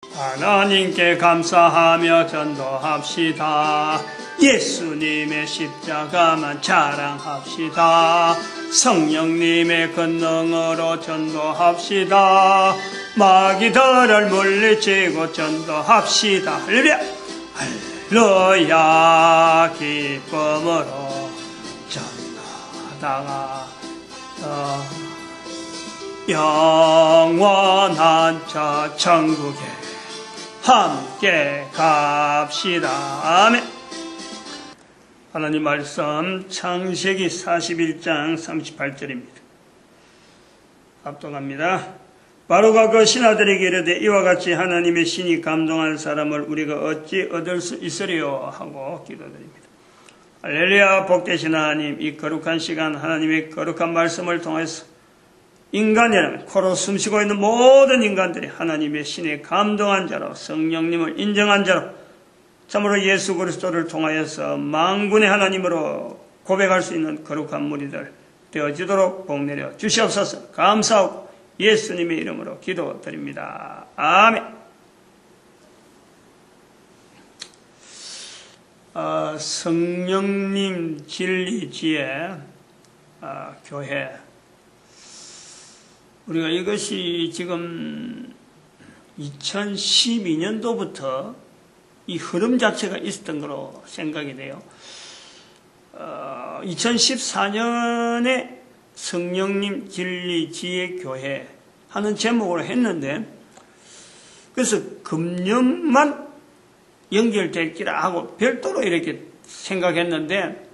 하나님께 감사하며 전도합시다. 예수님의 십자가만 자랑합시다. 성령님의 권능으로 전도합시다. 마귀들을 물리치고 전도합시다. 할렐루야! 할렐루야! 기쁨으로 전도하다가 영원한 저 천국에 함께 갑시다. 아멘. 하나님 말씀 창세기 41장 38절입니다. 압도갑니다. 바로가 그 신하들에게 이르되 이와 같이 하나님의 신이 감동한 사람을 우리가 어찌 얻을 수 있으리요 하고 기도드립니다. 할렐루야. 복되신 하나님, 이 거룩한 시간 하나님의 거룩한 말씀을 통해서 인간이라면 코로 숨쉬고 있는 모든 인간들이 하나님의 신에 감동한 자로 성령님을 인정한 자로 참으로 예수 그리스도를 통하여서 만군의 하나님으로 고백할 수 있는 거룩한 무리들 되어지도록 복내려 주시옵소서. 감사하고 예수님의 이름으로 기도드립니다. 아멘. 성령님 진리지혜 교회, 우리가 이것이 지금 2012년도부터 이 흐름 자체가 있었던 거로 생각이 돼요. 2014년에 성령님 진리 지혜 교회 하는 제목으로 했는데, 그래서 금년만 연결될기라 하고 별도로 이렇게 생각했는데,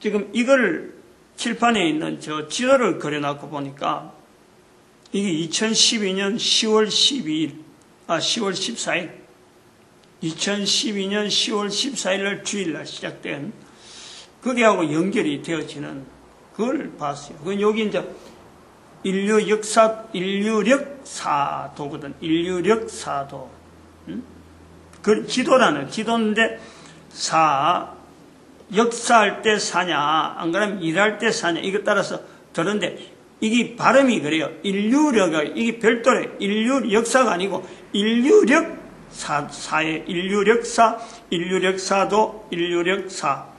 지금 이걸 칠판에 있는 저 지도를 그려놨고 보니까 이게 2012년 10월 14일 2012년 10월 14일날 주일날 시작된 거기하고 연결이 되어지는 그걸 봤어요. 그건 여기 이제 인류력 사도거든. 인류력 사도. 그 지도인데 역사할 때 사냐, 안 그러면 일할 때 사냐, 이거 따라서 다른데, 이게 발음이 그래요. 인류력, 이게 별도래. 인류 역사가 아니고 인류력 사의 인류력 사, 인류력 사도, 인류력 사.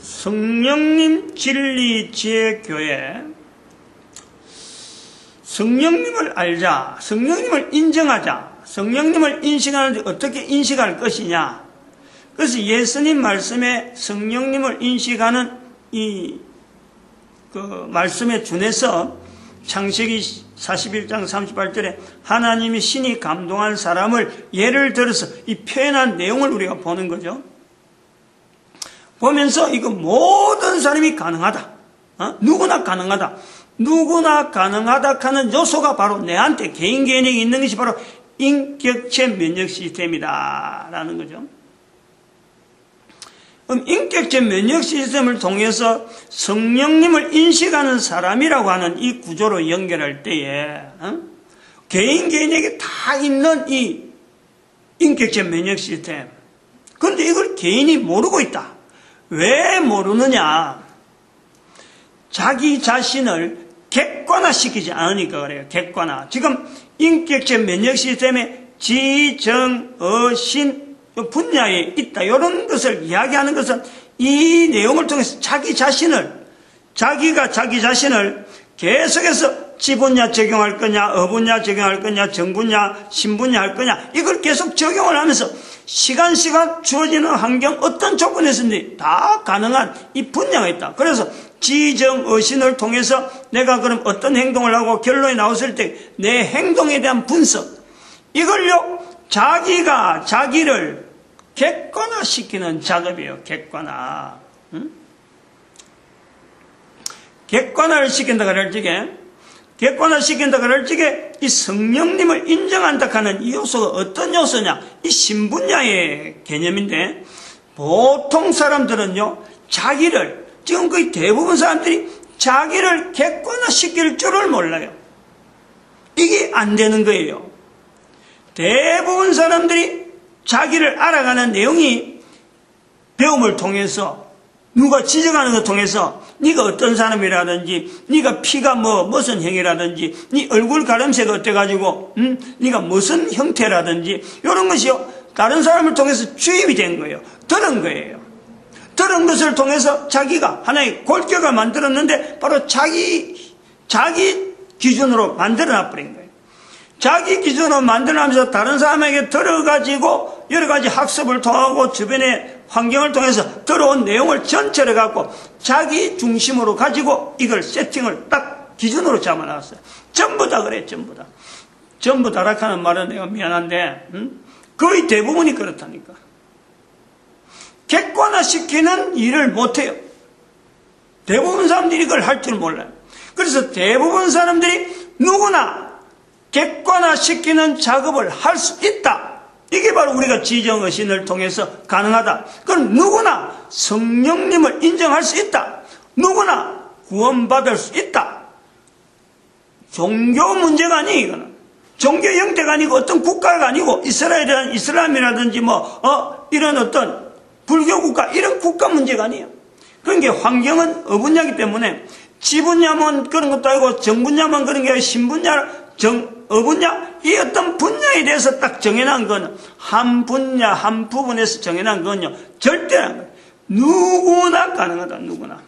성령님 진리 지혜 교회, 성령님을 알자, 성령님을 인정하자, 성령님을 인식하는데 어떻게 인식할 것이냐. 그래서 예수님 말씀에 성령님을 인식하는 그 말씀에 준해서 창세기 41장 38절에 하나님이 신이 감동한 사람을 예를 들어서 이 표현한 내용을 우리가 보는 거죠. 보면서 이거 모든 사람이 가능하다. 누구나 가능하다. 누구나 가능하다 하는 요소가 바로 내한테 개인 개인에게 있는 것이 바로 인격체 면역 시스템이다 라는 거죠. 그럼 인격체 면역 시스템을 통해서 성령님을 인식하는 사람이라고 하는 이 구조로 연결할 때에 개인 개인에게 다 있는 이 인격체 면역 시스템, 그런데 이걸 개인이 모르고 있다. 왜 모르느냐? 자기 자신을 객관화시키지 않으니까 그래요. 객관화. 지금 인격체 면역 시스템에 지, 정, 어, 신 분야에 있다. 이런 것을 이야기하는 것은 이 내용을 통해서 자기가 자기 자신을 계속해서 지분야 적용할 거냐, 어분야 적용할 거냐, 정분야, 신분야 할 거냐, 이걸 계속 적용을 하면서 시간 주어지는 환경 어떤 조건에서든지 다 가능한 이 분야가 있다. 그래서 지정어신을 통해서 내가 그럼 어떤 행동을 하고 결론이 나왔을 때 내 행동에 대한 분석, 이걸요 자기가 자기를 객관화시키는 작업이에요. 객관화. 객관화를 시킨다 그럴 적에, 이 성령님을 인정한다 하는 이 요소가 어떤 요소냐? 이 신분야의 개념인데, 보통 사람들은요 자기를, 지금 거의 대부분 사람들이 자기를 객관화시킬 줄을 몰라요. 이게 안 되는 거예요. 대부분 사람들이 자기를 알아가는 내용이 배움을 통해서, 누가 지적하는 것 통해서, 네가 어떤 사람이라든지, 네가 피가 무슨 형이라든지, 네 얼굴 가름새가 어때가지고, 네가 무슨 형태라든지, 이런 것이요, 다른 사람을 통해서 주입이 된 거예요. 들은 거예요. 들은 것을 통해서 자기가 하나의 골격을 만들었는데, 바로 자기 기준으로 만들어놔버린 거예요. 자기 기준으로 만들어나면서 다른 사람에게 들어가지고 여러 가지 학습을 통하고 주변의 환경을 통해서 들어온 내용을 전체를 갖고 자기 중심으로 가지고 이걸 세팅을 딱 기준으로 잡아놨어요. 전부 다 그래, 전부 다. 전부 다라카는 말은 내가 미안한데, 거의 대부분이 그렇다니까. 객관화시키는 일을 못해요. 대부분 사람들이 이걸 할 줄 몰라요. 그래서 대부분 사람들이 누구나 객관화시키는 작업을 할 수 있다. 이게 바로 우리가 지정의신을 통해서 가능하다. 그럼 누구나 성령님을 인정할 수 있다. 누구나 구원받을 수 있다. 종교 문제가 아니에요, 이거는. 종교 형태가 아니고 어떤 국가가 아니고 이슬람이라든지 이런 어떤 불교 국가, 이런 국가 문제가 아니에요. 그러니까 환경은 어분야이기 때문에 지분야만 그런 것도 아니고 정분야만 그런 게 아니고 신분야, 어분야, 이 어떤 분야에 대해서 딱 정해놓은 거는 한 분야, 한 부분에서 정해놓은 거는요, 절대라는 거예요. 누구나 가능하다, 누구나.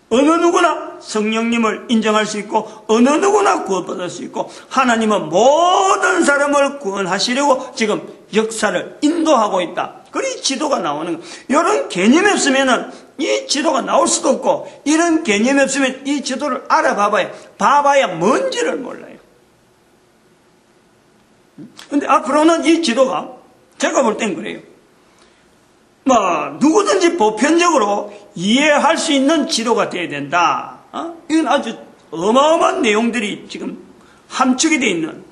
어느 누구나 성령님을 인정할 수 있고, 어느 누구나 구원받을 수 있고, 하나님은 모든 사람을 구원하시려고 지금 역사를 인도하고 있다. 그리 지도가 나오는 거예요. 이런 개념이 없으면은 이 지도가 나올 수도 없고, 이런 개념이 없으면 이 지도를 봐봐야 뭔지를 몰라요. 근데 앞으로는 이 지도가, 제가 볼 땐 그래요. 누구든지 보편적으로 이해할 수 있는 지도가 돼야 된다. 이건 아주 어마어마한 내용들이 지금 함축이 되어 있는,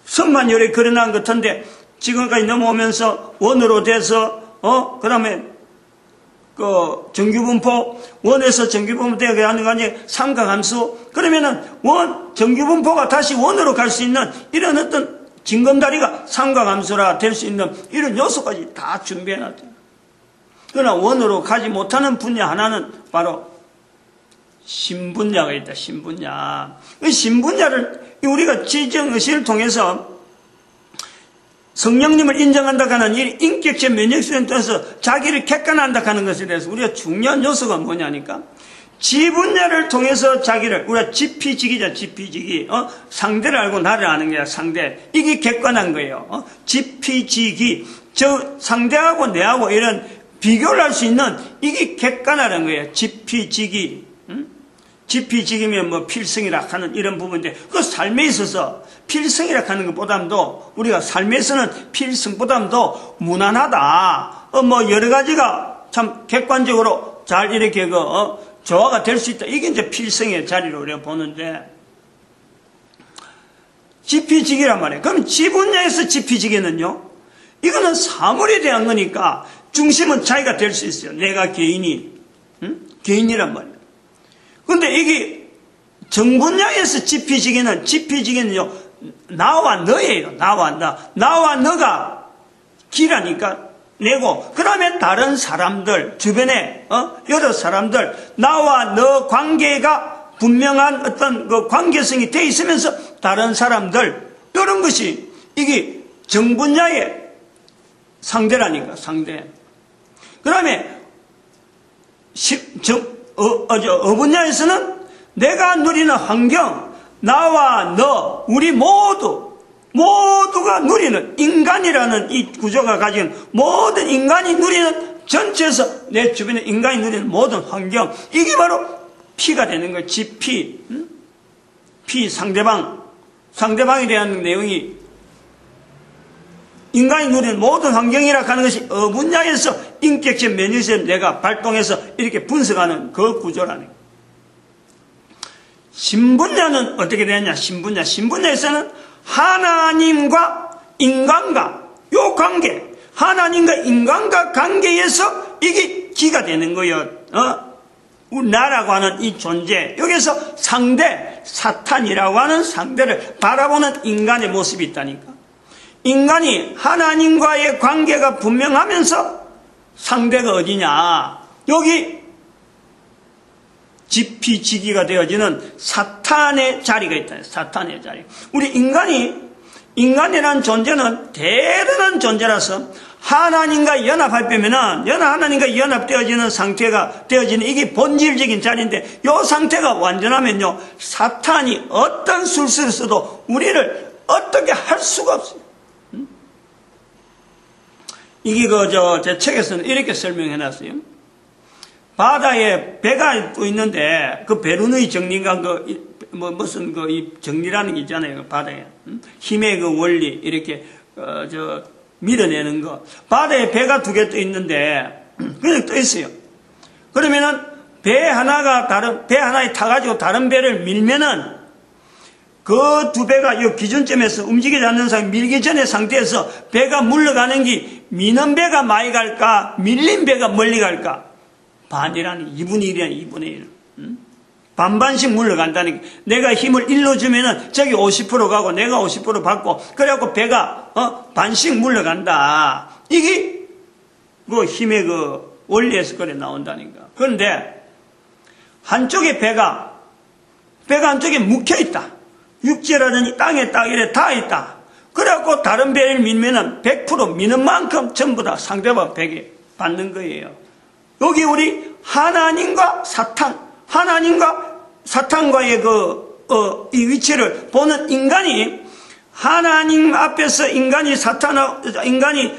성만열에 그려놓은 것 같은데, 지금까지 넘어오면서 원으로 돼서, 그 다음에, 정규분포, 원에서 정규분포 되게 하는 거 아니에요? 삼각함수. 그러면은, 정규분포가 다시 원으로 갈 수 있는 이런 어떤 징검다리가 삼각함수라 될 수 있는 이런 요소까지 다 준비해놨죠. 그러나 원으로 가지 못하는 분야 하나는 바로 신분야가 있다, 신분야. 이 신분야를 우리가 지정의식을 통해서 성령님을 인정한다 하는 이 인격체 면역수련을 통해서 자기를 객관한다 하는 것에 대해서 우리가 중요한 요소가 뭐냐니까, 지분야를 통해서 자기를, 우리가 지피지기자, 지피지기. 상대를 알고 나를 아는 게 아니라 상대. 이게 객관한 거예요. 지피지기. 상대하고 내하고 이런 비교를 할 수 있는, 이게 객관화라는 거예요. 지피지기. 지피지기면 필승이라 하는 이런 부분인데, 그 삶에 있어서 필승이라 하는 것보다도, 우리가 삶에서는 필승보다도 무난하다. 여러 가지가 참 객관적으로 잘 이렇게 조화가 될 수 있다. 이게 이제 필승의 자리로 우리가 보는데, 지피지기란 말이에요. 그럼 지분야에서 지피지기는요, 이거는 사물에 대한 거니까 중심은 자기가 될 수 있어요. 내가 개인이란 말이에요. 근데 이게 정분야에서 지피지기는요, 나와 너예요. 나와 너가 기라니까 내고, 그 다음에 다른 사람들, 주변에, 여러 사람들, 나와 너 관계가 분명한 어떤 그 관계성이 돼 있으면서 다른 사람들, 이런 것이 이게 정분야의 상대라니까, 상대. 그 다음에 어분야에서는 내가 누리는 환경, 나와 너, 우리 모두가 누리는, 인간이라는 이 구조가 가진 모든 인간이 누리는, 전체에서 내 주변에 인간이 누리는 모든 환경, 이게 바로 피가 되는 거예요. 지피. 피, 상대방에 대한 내용이 인간이 누리는 모든 환경이라 하는 것이 어분야에서 인격적 면역성을 내가 발동해서 이렇게 분석하는 그 구조라는 거예요. 신분야는 어떻게 되느냐? 신분야에서는 하나님과 인간과 요 관계, 하나님과 인간과 관계에서 이게 기가 되는 거예요. 나라고 하는 이 존재, 여기서 상대, 사탄이라고 하는 상대를 바라보는 인간의 모습이 있다니까. 인간이 하나님과의 관계가 분명하면서 상대가 어디냐? 여기 지피지기가 되어지는 사탄의 자리가 있다. 사탄의 자리. 우리 인간이라는 존재는 대단한 존재라서 하나님과 연합하려면은 하나님과 연합되어지는 상태가 되어지는 이게 본질적인 자리인데 이 상태가 완전하면요 사탄이 어떤 술수를 써도 우리를 어떻게 할 수가 없어요. 이게 제 책에서는 이렇게 설명해놨어요. 바다에 배가 또 있는데 그 베르누이 정리가 무슨 이 정리라는 게 있잖아요. 바다에 힘의 그 원리 이렇게 밀어내는 거. 바다에 배가 두 개 떠 있는데 그냥 떠 있어요. 그러면은 배 하나에 타가지고 다른 배를 밀면은 그 두 배가 이 기준점에서 움직이지 않는 상태, 밀기 전의 상태에서 배가 물러가는 게 미는 배가 많이 갈까, 밀린 배가 멀리 갈까? 반이라는 2분의 1이라는 2분의 1. 반반씩 물러간다는 게 내가 힘을 1로 주면은 저기 50% 가고 내가 50% 받고 그래갖고 배가 반씩 물러간다. 이게 그 힘의 그 원리에서 그래 나온다니까. 그런데 한쪽에 배가 한쪽에 묵혀 있다. 육지라든지 땅에 딱 이래 다 있다. 그래갖고 다른 배를 밀면은 100% 미는 만큼 전부 다 상대방 배에 받는 거예요. 여기 우리 하나님과 사탄과의 이 위치를 보는 인간이 하나님 앞에서 인간이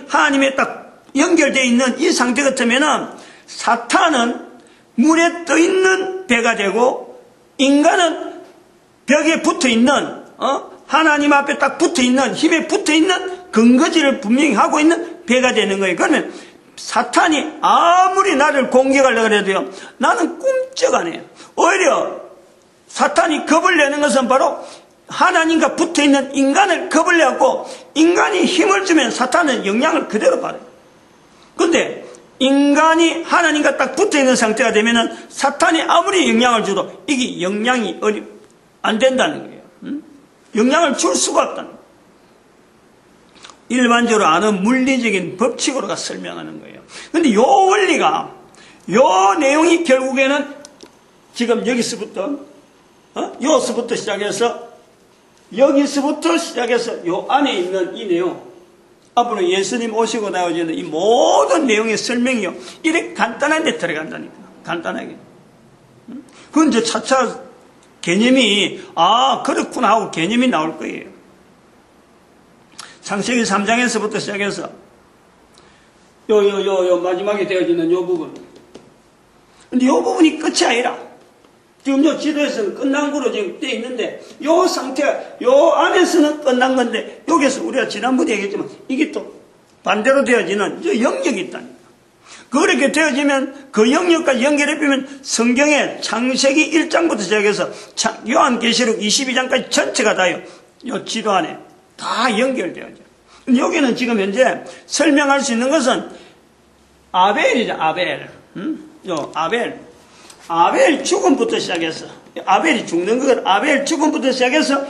하나님에 딱 연결되어 있는 이 상태 같으면은 사탄은 물에 떠 있는 배가 되고 인간은 벽에 붙어 있는, 하나님 앞에 딱 붙어 있는, 힘에 붙어 있는 근거지를 분명히 하고 있는 배가 되는 거예요. 그러면 사탄이 아무리 나를 공격하려고 해도요, 나는 꿈쩍 안 해요. 오히려 사탄이 겁을 내는 것은 바로 하나님과 붙어 있는 인간을 겁을 내고 인간이 힘을 주면 사탄은 영향을 그대로 받아요. 근데 인간이 하나님과 딱 붙어 있는 상태가 되면은 사탄이 아무리 영향을 줘도 이게 영향이 안 된다는 거예요. 영향을 줄 수가 없다는 거예요. 일반적으로 아는 물리적인 법칙으로가 설명하는 거예요. 근데 요 원리가, 요 내용이 결국에는 지금 여기서부터, 여기서부터 시작해서, 요 안에 있는 이 내용, 앞으로 예수님 오시고 나오지는 이 모든 내용의 설명이요. 이렇게 간단한 데 들어간다니까. 간단하게. 그건 이제 차차 개념이, 그렇구나 하고 개념이 나올 거예요. 창세기 3장에서부터 시작해서, 마지막에 되어지는 요 부분. 근데 요 부분이 끝이 아니라, 지금 요 지도에서는 끝난 거로 지금 되어 있는데, 요 상태가, 요 안에서는 끝난 건데, 여기서 우리가 지난번에 얘기했지만, 이게 또 반대로 되어지는 요 영역이 있다니까. 그렇게 되어지면 그 영역까지 연결해보면 성경의 창세기 1장부터 시작해서 요한계시록 22장까지 전체가 다요. 요 지도 안에 다 연결되어져. 여기는 지금 현재 설명할 수 있는 것은 아벨이죠. 아벨. 아벨 죽음부터 시작해서 아벨이 죽는 것 아벨 죽음부터 시작해서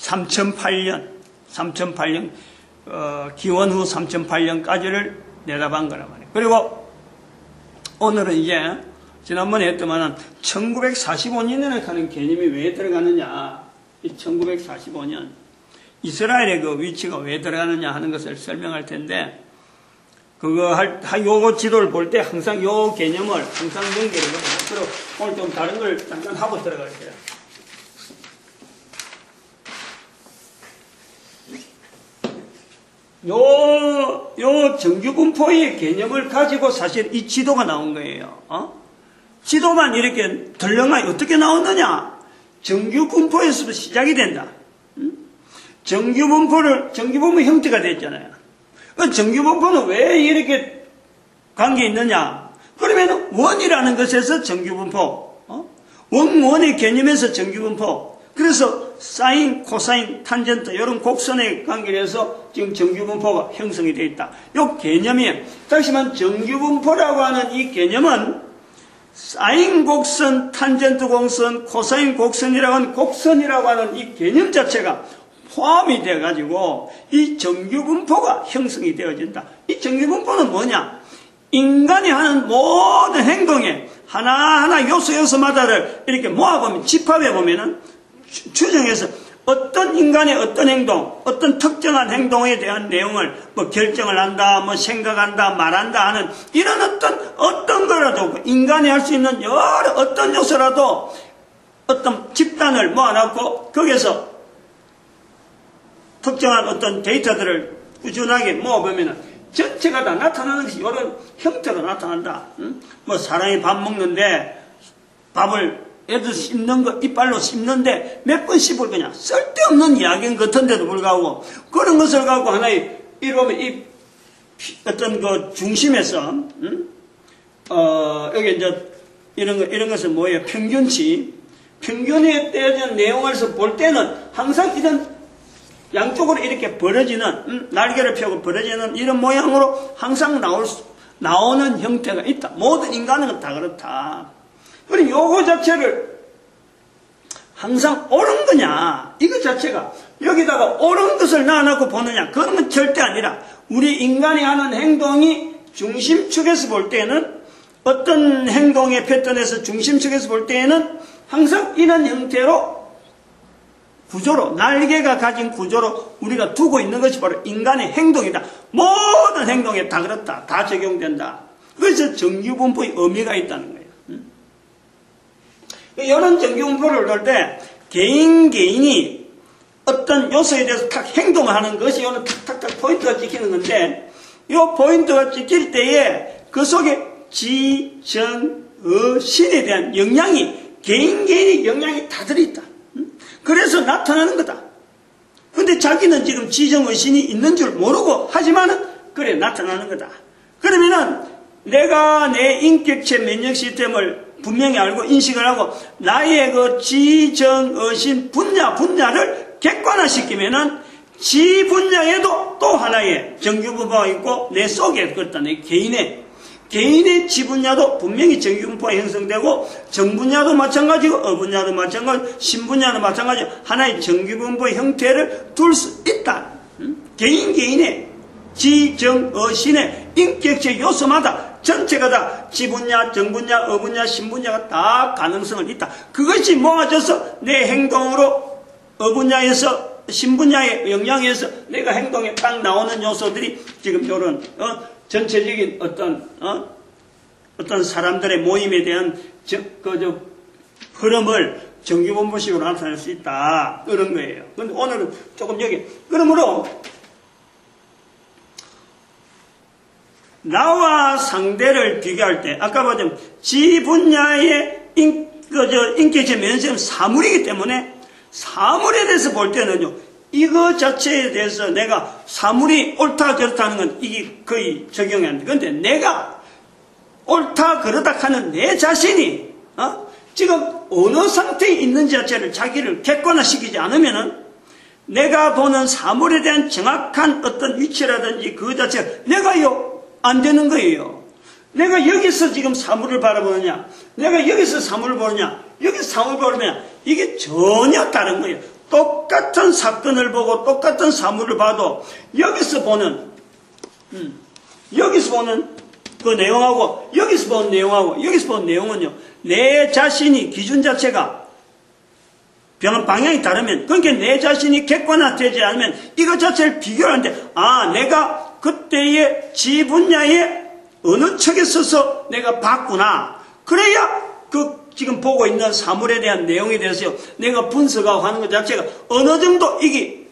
3008년 기원 후 3008년까지를 내다본 거란 말이에요. 그리고 오늘은 이제 지난번에 했더만은 1945년에 가는 개념이 왜 들어가느냐, 이 1945년 이스라엘의 그 위치가 왜 들어가느냐 하는 것을 설명할 텐데, 요거 지도를 볼 때 항상 요 개념을 항상 연결을 해요. 그리고 오늘 좀 다른 걸 잠깐 하고 들어갈게요. 요 정규분포의 개념을 가지고 사실 이 지도가 나온 거예요. 지도만 이렇게 덜렁하게 어떻게 나왔느냐? 정규분포에서도 시작이 된다. 정규분포 형태가 됐잖아요. 정규분포는 왜 이렇게 관계 있느냐? 그러면 원이라는 것에서 정규분포, 원의 개념에서 정규분포. 그래서 사인, 코사인, 탄젠트 이런 곡선의 관계에서 지금 정규분포가 형성이 되어 있다. 이 개념이 다시 말하면 정규분포라고 하는 이 개념은 사인 곡선, 탄젠트 곡선, 코사인 곡선이라고 하는 곡선이라고 하는 이 개념 자체가 포함이 돼가지고 이 정규분포가 형성이 되어진다. 이 정규분포는 뭐냐? 인간이 하는 모든 행동에 하나하나 요소마다를 이렇게 모아보면, 집합해보면은, 추정해서 어떤 인간의 어떤 행동, 어떤 특정한 행동에 대한 내용을 뭐 결정을 한다, 뭐 생각한다, 말한다 하는 이런 어떤 거라도 인간이 할 수 있는 여러 어떤 요소라도 어떤 집단을 모아놓고 거기에서 특정한 어떤 데이터들을 꾸준하게 모아보면 전체가 다 나타나는 것이 이런 형태로 나타난다. 뭐 사람이 밥 먹는데 밥을 애들 씹는 거, 이빨로 씹는데 몇 번 씹을 거냐. 쓸데없는 이야기인 같은데도 불구하고 그런 것을 갖고 하나의, 이러면 이 어떤 그 중심에서, 여기 이제 이런 것은 뭐예요? 평균치. 평균에 대한 내용을 볼 때는 항상 이런 양쪽으로 이렇게 벌어지는, 날개를 펴고 벌어지는 이런 모양으로 항상 나오는 형태가 있다. 모든 인간은 다 그렇다. 그럼 요거 자체를 항상 옳은 거냐, 이거 자체가 여기다가 옳은 것을 놔놓고 보느냐, 그런 건 절대 아니라 우리 인간이 하는 행동이 중심축에서 볼 때는, 어떤 행동의 패턴에서 중심축에서 볼 때에는 항상 이런 형태로 구조로, 날개가 가진 구조로 우리가 두고 있는 것이 바로 인간의 행동이다. 모든 행동에 다 그렇다. 다 적용된다. 그래서 정규분포의 의미가 있다는 거예요. 이런 정규분포를 넣을 때 개인이 어떤 요소에 대해서 탁 행동을 하는 것이 이런 탁탁탁 포인트가 찍히는 건데, 이 포인트가 찍힐 때에 그 속에 지, 정, 신에 대한 영향이, 개인의 영향이 다 들어있다. 그래서 나타나는 거다. 근데 자기는 지금 지정의신이 있는 줄 모르고 하지만은 그래 나타나는 거다. 그러면은 내가 내 인격체 면역 시스템을 분명히 알고 인식을 하고 나의 그 지정의신 분야를 객관화시키면은 지 분야에도 또 하나의 정규분포가 있고 내 속에 그렇다. 내 개인의 지분야도 분명히 정규분포가 형성되고 정분야도 마찬가지고 어분야도 마찬가지고 신분야도 마찬가지고 하나의 정규분포의 형태를 둘 수 있다. 개인의 지정의신의 인격체 요소마다 전체가 다 지분야, 정분야, 어분야, 신분야가 다 가능성을 있다. 그것이 모아져서 내 행동으로 어분야에서 신분야의 영향에서 내가 행동에 딱 나오는 요소들이 지금 이런 전체적인 어떤 사람들의 모임에 대한 흐름을 정규분포식으로 나타낼 수 있다. 그런 거예요. 근데 오늘은 조금 여기, 그러므로 나와 상대를 비교할 때, 아까 보자면 지 분야의 인격체 면역은 사물이기 때문에 사물에 대해서 볼 때는요, 이거 자체에 대해서 내가 사물이 옳다 그렇다는 건 이게 거의 적용이 안 돼. 그런데 내가 옳다 그러다 하는 내 자신이 지금 어느 상태에 있는지 자체를 자기를 객관화시키지 않으면은 내가 보는 사물에 대한 정확한 어떤 위치라든지 그 자체가 내가요 안 되는 거예요. 내가 여기서 지금 사물을 바라보느냐, 내가 여기서 사물을 보느냐, 여기서 사물을 보느냐, 이게 전혀 다른 거예요. 똑같은 사건을 보고 똑같은 사물을 봐도 여기서 보는 그 내용하고 여기서 보는 내용하고 여기서 보는 내용은요, 내 자신이 기준 자체가 방향이 다르면, 그러니까 내 자신이 객관화되지 않으면 이것 자체를 비교를 하는데, 내가 그때의 지 분야에 어느 척에 서서 내가 봤구나. 그래야 그 지금 보고 있는 사물에 대한 내용에 대해서 내가 분석하고 하는 것 자체가 어느 정도 이게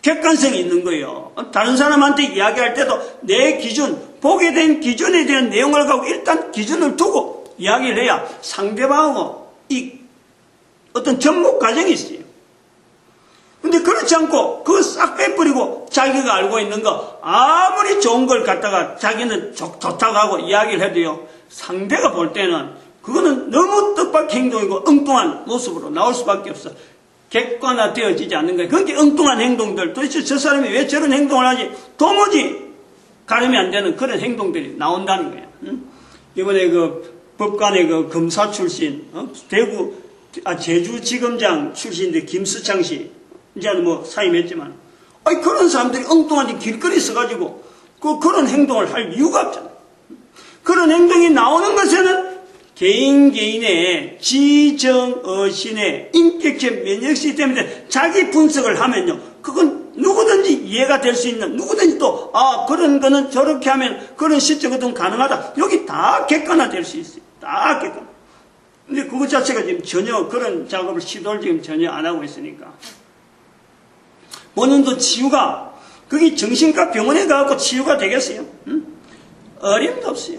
객관성이 있는 거예요. 다른 사람한테 이야기할 때도 내 기준, 보게 된 기준에 대한 내용을 갖고 일단 기준을 두고 이야기를 해야 상대방하고 이 어떤 접목 과정이 있어요. 근데 그렇지 않고 그거 싹 빼버리고 자기가 알고 있는 거 아무리 좋은 걸 갖다가 자기는 좋다고 하고 이야기를 해도요, 상대가 볼 때는 그거는 너무 뜻밖의 행동이고 엉뚱한 모습으로 나올 수밖에 없어. 객관화되어지지 않는 거예요. 그렇게 엉뚱한 행동들, 도대체 저 사람이 왜 저런 행동을 하지? 도무지 가름이 안 되는 그런 행동들이 나온다는 거예요. 이번에 그 법관의 그 검사 출신, 제주지검장 출신인데 김수창 씨, 이제는 뭐 사임했지만, 그런 사람들이 엉뚱한 길거리에 서가지고 그런 행동을 할 이유가 없잖아요. 그런 행동이 나오는 것에는 개인 개인의 지정어신의 인격체 면역 시스템인데 자기 분석을 하면요, 그건 누구든지 이해가 될 수 있는, 누구든지 또 그런 거는 저렇게 하면 그런 시적어도 가능하다, 여기 다 객관화될 수 있어요. 다 객관. 근데 그것 자체가 지금 전혀 그런 작업을 시도를 지금 전혀 안 하고 있으니까, 본인도 치유가, 그게 정신과 병원에 가서 치유가 되겠어요? 어림도 없어요.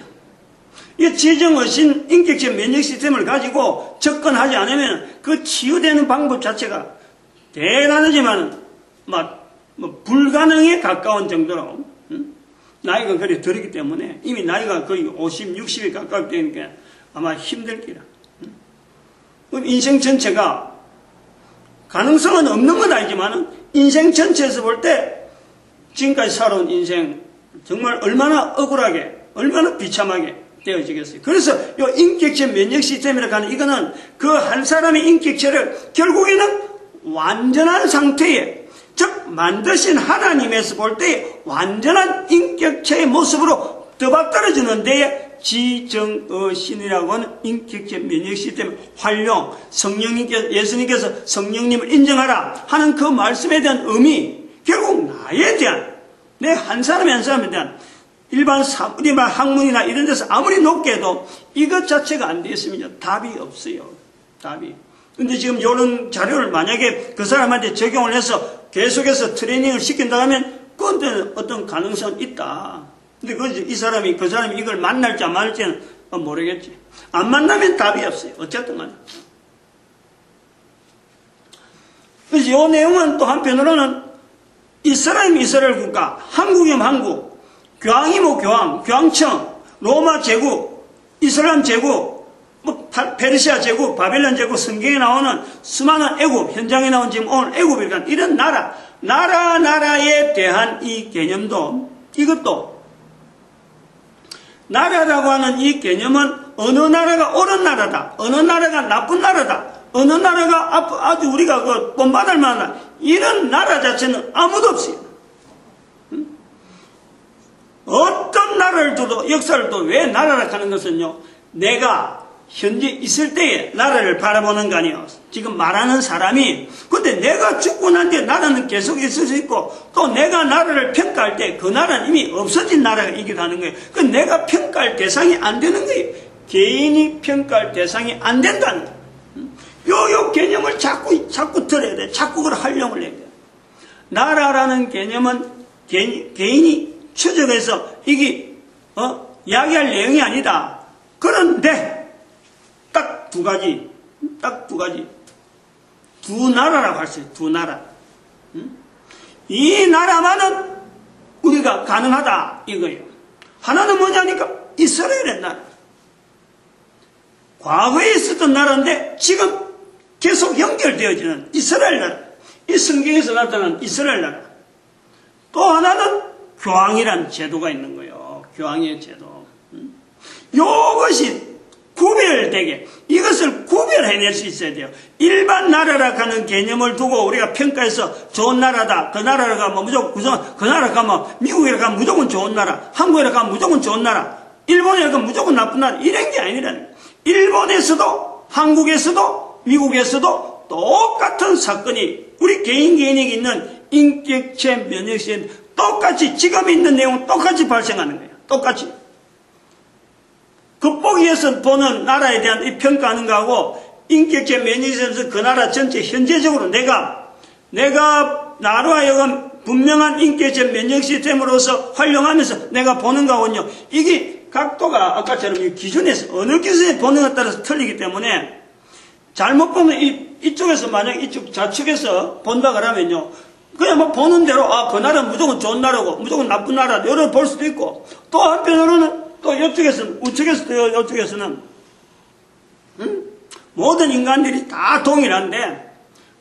이 지정어신 인격체 면역 시스템을 가지고 접근하지 않으면 그 치유되는 방법 자체가 대단하지만 불가능에 가까운 정도로, 나이가 그리 들었기 때문에, 이미 나이가 거의 50, 60에 가깝게 되니까 아마 힘들 기라. 인생 전체가 가능성은 없는 건 아니지만 인생 전체에서 볼 때 지금까지 살아온 인생 정말 얼마나 억울하게, 얼마나 비참하게 되어지겠어요. 그래서 이 인격체 면역 시스템이라고 하는 이거는 그 한 사람의 인격체를 결국에는 완전한 상태에, 즉 만드신 하나님에서 볼 때 완전한 인격체의 모습으로 떠받들어주는 데에 지정어신이라고 하는 인격체 면역 시스템 활용, 예수님께서 성령님을 인정하라 하는 그 말씀에 대한 의미, 결국 나에 대한, 내 한 사람의 한 사람에 대한 일반 학문이나 이런 데서 아무리 높게 해도 이것 자체가 안 되었으면 답이 없어요. 답이. 근데 지금 이런 자료를 만약에 그 사람한테 적용을 해서 계속해서 트레이닝을 시킨다 하면 그건 어떤 가능성은 있다. 근데 그 사람이 이걸 만날지 안 만날지는 모르겠지. 안 만나면 답이 없어요. 어쨌든 간에. 그래서 이 내용은 또 한편으로는 이스라엘이면 이스라엘 국가, 한국이면 한국, 교황이면 교황, 교황청, 로마 제국, 이슬람 제국, 페르시아 제국, 바벨론 제국, 성경에 나오는 수많은 애굽, 현장에 나온 지금 오늘 애굽이니까 이런 나라에 대한 이 개념도, 이것도 나라라고 하는 이 개념은 어느 나라가 옳은 나라다, 어느 나라가 나쁜 나라다, 어느 나라가 아주 우리가 본받을 만한 이런 나라 자체는 아무도 없어요. 어떤 나라를 둬도, 역사를 둬도 왜 나라라 하는 것은요, 내가 현재 있을 때에 나라를 바라보는 거 아니에요. 지금 말하는 사람이, 근데 내가 죽고 난 뒤에 나라는 계속 있을 수 있고, 또 내가 나라를 평가할 때 그 나라는 이미 없어진 나라이기도 하는 거예요. 그 내가 평가할 대상이 안 되는 거예요. 개인이 평가할 대상이 안 된다는 거예요. 요 개념을 자꾸 들어야 돼. 자꾸 그걸 활용을 해야 돼. 나라라는 개념은 개인이 추적해서 이게 이야기할 내용이 아니다. 그런데 딱 두 가지, 두 나라라고 할 수 있어요. 두 나라. 이 나라만은 우리가 가능하다 이거예요. 하나는 뭐냐니까 이스라엘의 나라. 과거에 있었던 나라인데 지금 계속 연결되어지는 이스라엘 나라. 이 성경에서 나타난 이스라엘 나라. 또 하나는 교황이라는 제도가 있는 거예요. 교황의 제도. 이것이 구별되게, 이것을 구별해낼 수 있어야 돼요. 일반 나라라 하는 개념을 두고 우리가 평가해서 좋은 나라다, 그 나라를 가면 무조건 그 나라 가면 미국에 가면 무조건 좋은 나라, 한국에 가면 무조건 좋은 나라, 일본에 가면 무조건 나쁜 나라, 이런 게 아니라는 거예요. 일본에서도 한국에서도 미국에서도 똑같은 사건이 우리 개인에게 있는 인격체 면역시스템 똑같이, 지금 있는 내용은 똑같이 발생하는 거예요. 똑같이. 극복위에서 보는 나라에 대한 이 평가하는 거하고 인격체 면역시스템에서 그 나라 전체 현재적으로 내가 나로 하여금 분명한 인격체 면역시스템으로서 활용하면서 내가 보는 거하고는요, 이게 각도가 아까처럼 이 기준에서 어느 기준에 보는 것에 따라서 틀리기 때문에 잘못 보면 이쪽에서 만약 이쪽 좌측에서 본다 그러면요, 그냥 보는 대로 그 나라는 무조건 좋은 나라고 무조건 나쁜 나라 이렇게 볼 수도 있고, 또 한편으로는 또 이쪽에서는, 우측에서도 이쪽에서는 모든 인간들이 다 동일한데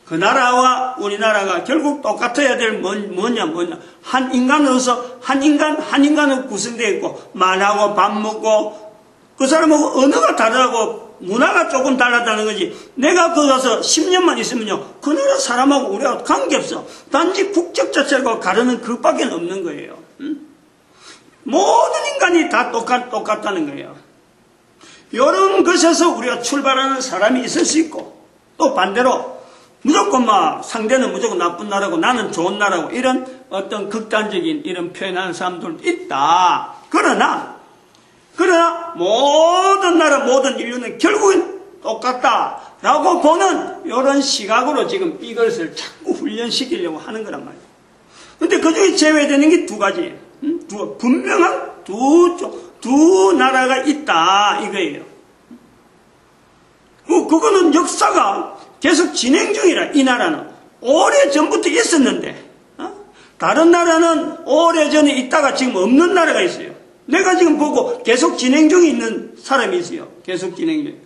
그 나라와 우리나라가 결국 똑같아야 될 뭐냐 한 인간으로서 한 인간으로 구성되어 있고, 말하고 밥 먹고 그 사람하고 언어가 다르고 문화가 조금 달라다는 거지. 내가 거기 가서 10년만 있으면요, 그 나라 사람하고 우리하고 관계없어. 단지 국적 자체가 가르는 그밖에 없는 거예요. 모든 인간이 다 똑같다는 거예요. 이런 것에서 우리가 출발하는 사람이 있을 수 있고, 또 반대로 무조건 상대는 무조건 나쁜 나라고 나는 좋은 나라고 이런 어떤 극단적인 이런 표현하는 사람들도 있다. 그러나 모든 나라 모든 인류는 결국은 똑같다라고 보는 이런 시각으로 지금 이것을 자꾸 훈련시키려고 하는 거란 말이에요. 근데 그 중에 제외되는 게 두 가지예요. 분명한 두 나라가 있다 이거예요. 그거는 역사가 계속 진행 중이라. 이 나라는 오래전부터 있었는데 다른 나라는 오래전에 있다가 지금 없는 나라가 있어요. 내가 지금 보고 계속 진행 중에 있는 사람이 있어요. 계속 진행 중에.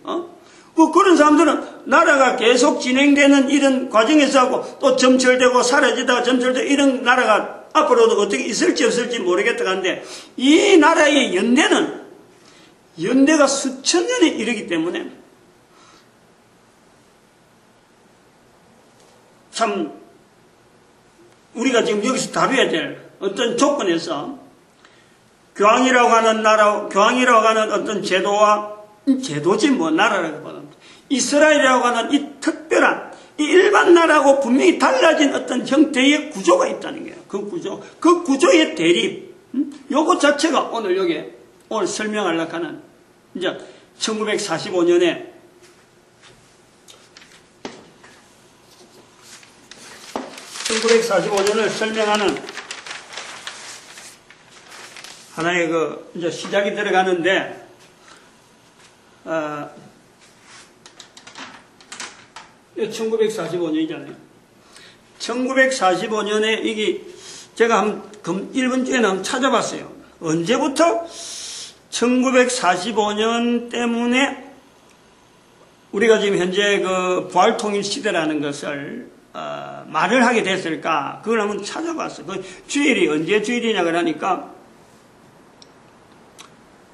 그런 사람들은 나라가 계속 진행되는 이런 과정에서 하고 또 점철되고 사라지다가 점철되고 이런 나라가 앞으로도 어떻게 있을지 없을지 모르겠다 하는데, 이 나라의 연대가 수천 년에 이르기 때문에 참 우리가 지금 여기서 다뤄야 될 어떤 조건에서 교황이라고 하는 어떤 제도지 나라라기보다 이스라엘이라고 하는 이 특별한 이 일반 나라하고 분명히 달라진 어떤 형태의 구조가 있다는 거예요. 그 구조의 대립, 요거 자체가 오늘 설명하려고 하는, 이제 1945년에 설명하는 하나의 이제 시작이 들어가는데, 1945년이잖아요. 1945년에 이게 제가 이번 주에는 한번 찾아봤어요. 언제부터 1945년 때문에 우리가 지금 현재 부활통일 시대라는 것을 말을 하게 됐을까? 그걸 한번 찾아봤어요. 그 주일이 언제 주일이냐 그러니까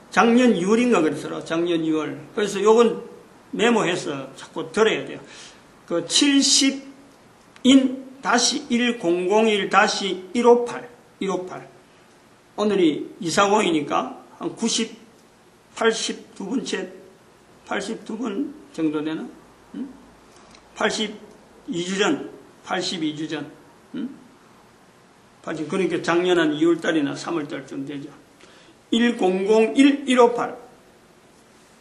작년 6월인가 그랬어요. 작년 6월. 그래서 요건 메모해서 자꾸 들어야 돼요. 70-1001-158 오늘이 240이니까 한 82번 정도 되나? 82주 전. 그러니까 작년 한 2월달이나 3월달쯤 되죠. 1001-158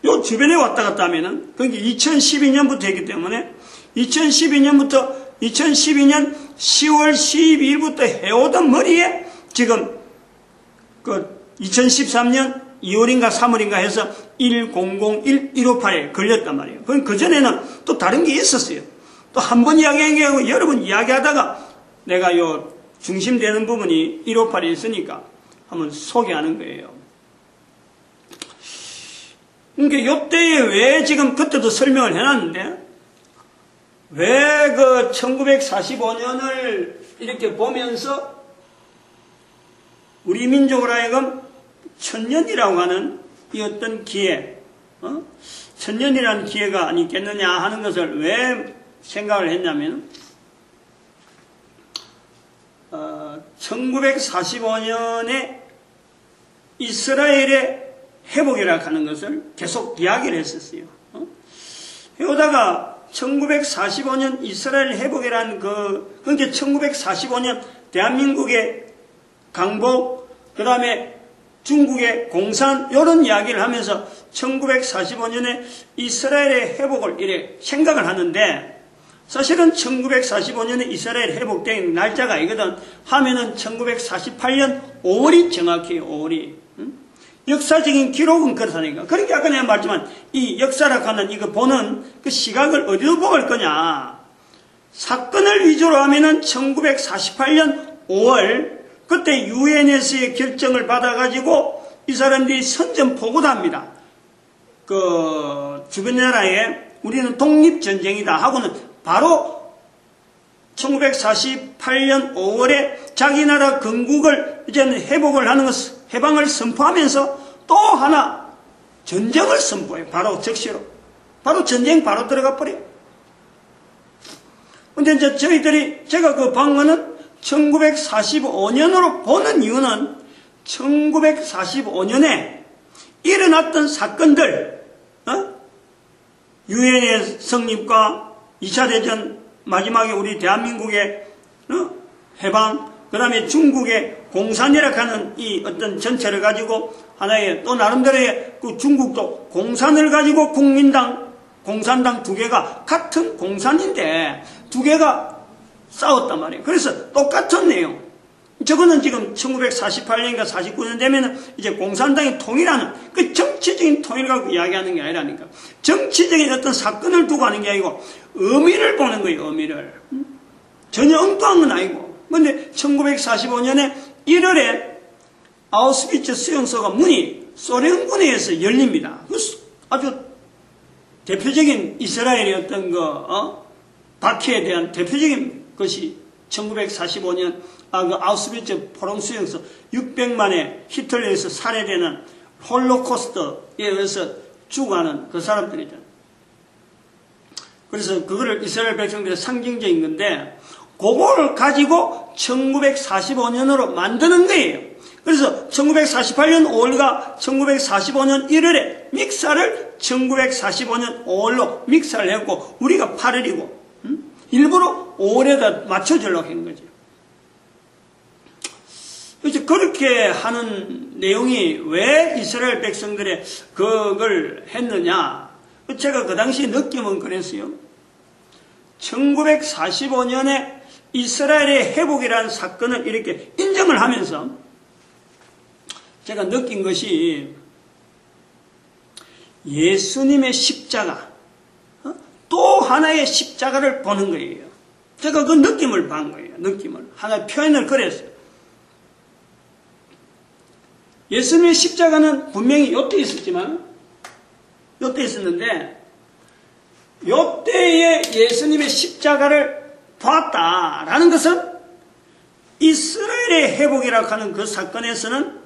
요 주변에 왔다 갔다 하면은, 그게 2012년부터 했기 때문에 2012년 10월 12일부터 해오던 머리에 지금 2013년 2월인가 3월인가 해서 1001-158에 걸렸단 말이에요. 그 전에는 또 다른 게 있었어요. 또 한 번 이야기한 게 아니고 여러 번 이야기하다가 내가 요 중심되는 부분이 158이 있으니까 한번 소개하는 거예요. 그러니까 요때에 왜 지금 그때도 설명을 해놨는데, 왜 1945년을 이렇게 보면서 우리 민족으로 하여금 천년이라고 하는 이 어떤 기회, 천년이라는 기회가 아니겠느냐 하는 것을 왜 생각을 했냐면, 1945년에 이스라엘의 회복이라고 하는 것을 계속 이야기를 했었어요. 그러다가 1945년 이스라엘 회복이라는 그게 1945년 대한민국의 강복, 그 다음에 중국의 공산, 이런 이야기를 하면서 1945년에 이스라엘의 회복을 이렇게 생각을 하는데, 사실은 1945년에 이스라엘 회복된 날짜가 아니거든. 하면은 1948년 5월이 정확해요. 5월이. 역사적인 기록은 그렇다니까. 그러니까 아까 내가 말했지만 이 역사라고 하는 이거 보는 그 시각을 어디로 보고 할 거냐. 사건을 위주로 하면은 1948년 5월 그때 유엔에서의 결정을 받아가지고 이 사람들이 선전포고를 합니다. 주변 나라에 우리는 독립전쟁이다 하고는 바로 1948년 5월에 자기 나라 건국을 이제는 회복을 하는 것, 해방을 선포하면서 또 하나 전쟁을 선포해요. 바로 적시로. 바로 전쟁 바로 들어가 버려요. 근데 이제 제가 그 방언은 1945년으로 보는 이유는 1945년에 일어났던 사건들, 유엔의 성립과 2차 대전 마지막에 우리 대한민국의 해방, 그 다음에 중국의 공산이라고 하는 이 어떤 전체를 가지고 하나의 또 나름대로의 그 중국도 공산을 가지고 국민당, 공산당 두 개가 같은 공산인데 두 개가 싸웠단 말이에요. 그래서 똑같은 내용. 저거는 지금 1948년인가 49년 되면은 이제 공산당이 통일하는 그 정치적인 통일을 갖고 이야기하는 게 아니라니까. 정치적인 어떤 사건을 두고 하는 게 아니고 의미를 보는 거예요, 의미를. 전혀 엉뚱한 건 아니고. 근데 1945년에 1월에 아우슈비츠 수용소가 문이 소련군에 열립니다. 아주 대표적인 이스라엘의 어떤 박해에 대한 대표적인 것이 1945년 그 아우슈비츠 포로 수용소 600만의 히틀러에 의해서 살해되는 홀로코스트에 의해서 죽어가는 그 사람들이죠. 그래서 그거를 이스라엘 백성들의 상징적인 건데 그걸 가지고 1945년으로 만드는 거예요. 그래서 1948년 5월과 1945년 1월에 믹사를 1945년 5월로 믹사를 했고 우리가 8월이고 일부러 5월에다 맞춰주려고 한 거죠. 그래서 그렇게 하는 내용이 왜 이스라엘 백성들의 그걸 했느냐. 제가 그 당시 느낌은 그랬어요. 1945년에 이스라엘의 회복이라는 사건을 이렇게 인정을 하면서 제가 느낀 것이 예수님의 십자가, 또 하나의 십자가를 보는 거예요. 제가 그 느낌을 본 거예요. 느낌을. 하나의 표현을 그랬어요. 예수님의 십자가는 분명히 요때 있었지만, 요때 있었는데, 요때에 예수님의 십자가를 봤다라는 것은 이스라엘의 회복이라고 하는 그 사건에서는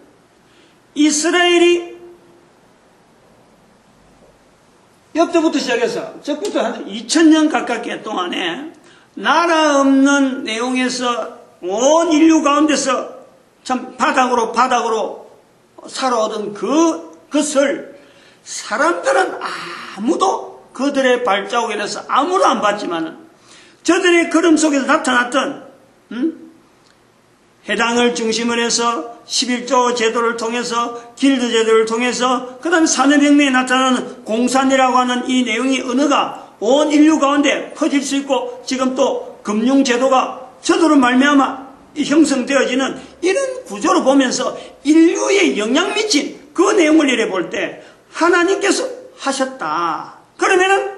이스라엘이 역대부터 시작해서 적부터 한 2000년 가깝게 동안에 나라 없는 내용에서 온 인류 가운데서 참 바닥으로 살아오던 그것을 사람들은 아무도 그들의 발자국에 대해서 아무도 안 봤지만은 저들의 걸음 속에서 나타났던 해당을 중심으로 해서 11조 제도를 통해서 길드 제도를 통해서 그 다음에 산업혁명에 나타나는 공산이라고 하는 이 내용이 언어가 온 인류 가운데 퍼질 수 있고 지금 또 금융제도가 저도로 말미암아 형성되어지는 이런 구조를 보면서 인류에 영향 미친 그 내용을 이래 볼 때 하나님께서 하셨다. 그러면은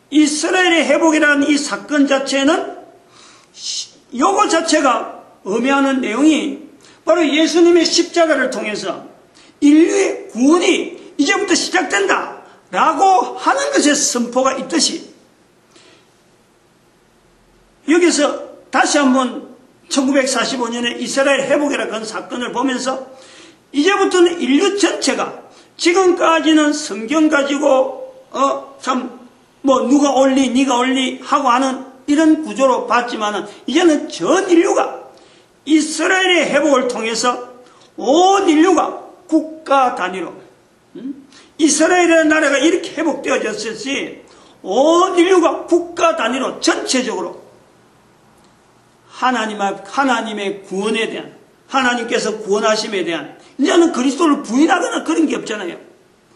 이스라엘의 회복이라는 이 사건 자체는 요거 자체가 의미하는 내용이 바로 예수님의 십자가를 통해서 인류의 구원이 이제부터 시작된다 라고 하는 것에 선포가 있듯이 여기서 다시 한번 1945년에 이스라엘 회복이라는 그 사건을 보면서 이제부터는 인류 전체가 지금까지는 성경 가지고 누가 옳리 네가 옳리 하고 하는 이런 구조로 봤지만은 이제는 전 인류가 이스라엘의 회복을 통해서 온 인류가 국가 단위로 이스라엘의 나라가 이렇게 회복되어졌을지 온 인류가 국가 단위로 전체적으로 하나님의 구원에 대한 하나님께서 구원하심에 대한 이제는 그리스도를 부인하거나 그런 게 없잖아요.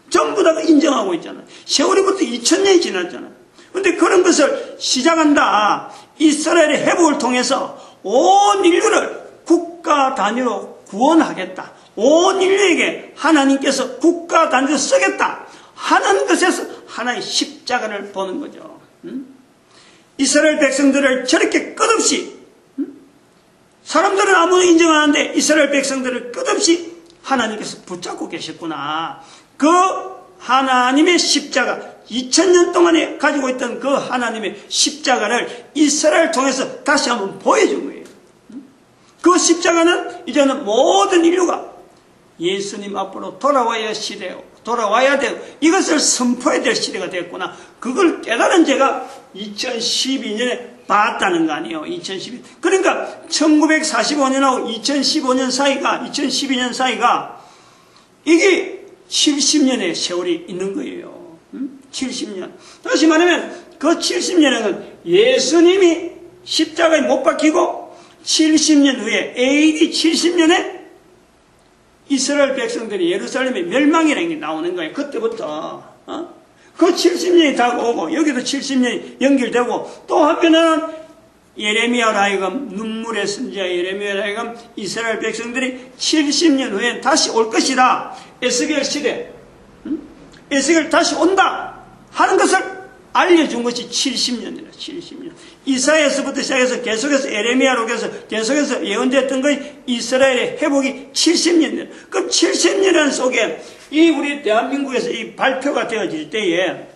전부 다 인정하고 있잖아요. 세월이부터 2000년이 지났잖아요. 그런데 그런 것을 시작한다. 이스라엘의 회복을 통해서 온 인류를 국가 단위로 구원하겠다. 온 인류에게 하나님께서 국가 단위로 쓰겠다 하는 것에서 하나의 십자가를 보는 거죠. 이스라엘 백성들을 저렇게 끝없이 사람들은 아무도 인정 안 하는데 이스라엘 백성들을 끝없이 하나님께서 붙잡고 계셨구나. 그 하나님의 십자가 2000년 동안에 가지고 있던 그 하나님의 십자가를 이스라엘 통해서 다시 한번 보여준 거예요. 그 십자가는 이제는 모든 인류가 예수님 앞으로 돌아와야 되고 이것을 선포해야 될 시대가 됐구나. 그걸 깨달은 제가 2012년에 봤다는 거 아니에요. 2012년. 그러니까 1945년하고 2012년 사이가 이게 70년의 세월이 있는 거예요. 70년. 다시 말하면 그 70년은 예수님이 십자가에 못 박히고 70년 후에 AD 70년에 이스라엘 백성들이 예루살렘의 멸망이라는 게 나오는 거예요. 그때부터 그 70년이 다가오고 여기도 70년이 연결되고 또 한편은 예레미야로 하여금 눈물의 선지자 예레미야로 하여금 이스라엘 백성들이 70년 후에 다시 올 것이다. 에스겔 시대 에스겔 다시 온다 하는 것을 알려준 것이 70년이라 70년. 이사야에서부터 시작해서 계속해서 예레미야로 계속해서 예언됐던 것이 이스라엘의 회복이 70년이라. 그럼 70년 속에 이 우리 대한민국에서 이 발표가 되어질 때에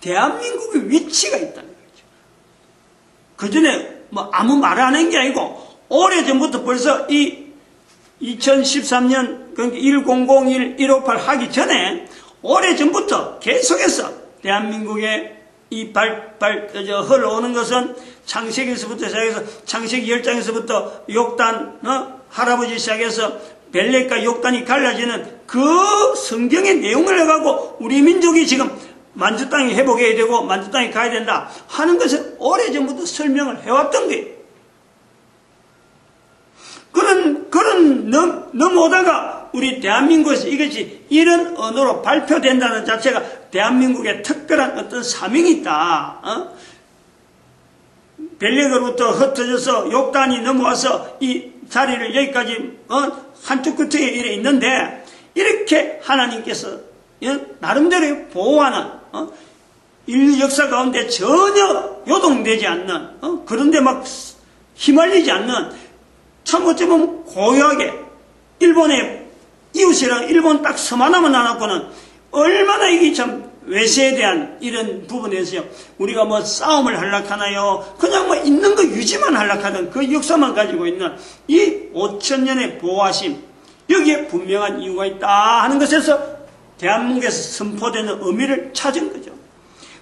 대한민국의 위치가 있다는 거죠. 그 전에 뭐 아무 말 안 한 게 아니고 오래전부터 벌써 이 2013년 그러니까 1001 158 하기 전에 오래전부터 계속해서 대한민국의 이 흘러오는 것은 창세기에서부터 시작해서 창세기 10장에서부터 욕단 할아버지 시작해서 벨렉과 욕단이 갈라지는 그 성경의 내용을 해가고 우리 민족이 지금 만주 땅이 회복해야 되고 만주 땅에 가야 된다 하는 것을 오래전부터 설명을 해왔던 거예요. 넘어오다가 우리 대한민국에서 이것이 이런 언어로 발표된다는 자체가 대한민국의 특별한 어떤 사명이 있다. 벨렉으로부터 흩어져서 욕단이 넘어와서 이 자리를 여기까지 한쪽 끝에 이래 있는데 이렇게 하나님께서 나름대로 보호하는 인류 역사 가운데 전혀 요동되지 않는 그런데 막 휘말리지 않는 참 어쩌면 고요하게 일본의 이웃이랑 일본 딱 섬 하나만 나눠놓고는 얼마나 이게 참 외세에 대한 이런 부분에서요 우리가 뭐 싸움을 하려하나요 그냥 뭐 있는 거 유지만 하려하던 그 역사만 가지고 있는 이 5000년의 보호하심 여기에 분명한 이유가 있다 하는 것에서 대한민국에서 선포되는 의미를 찾은 거죠.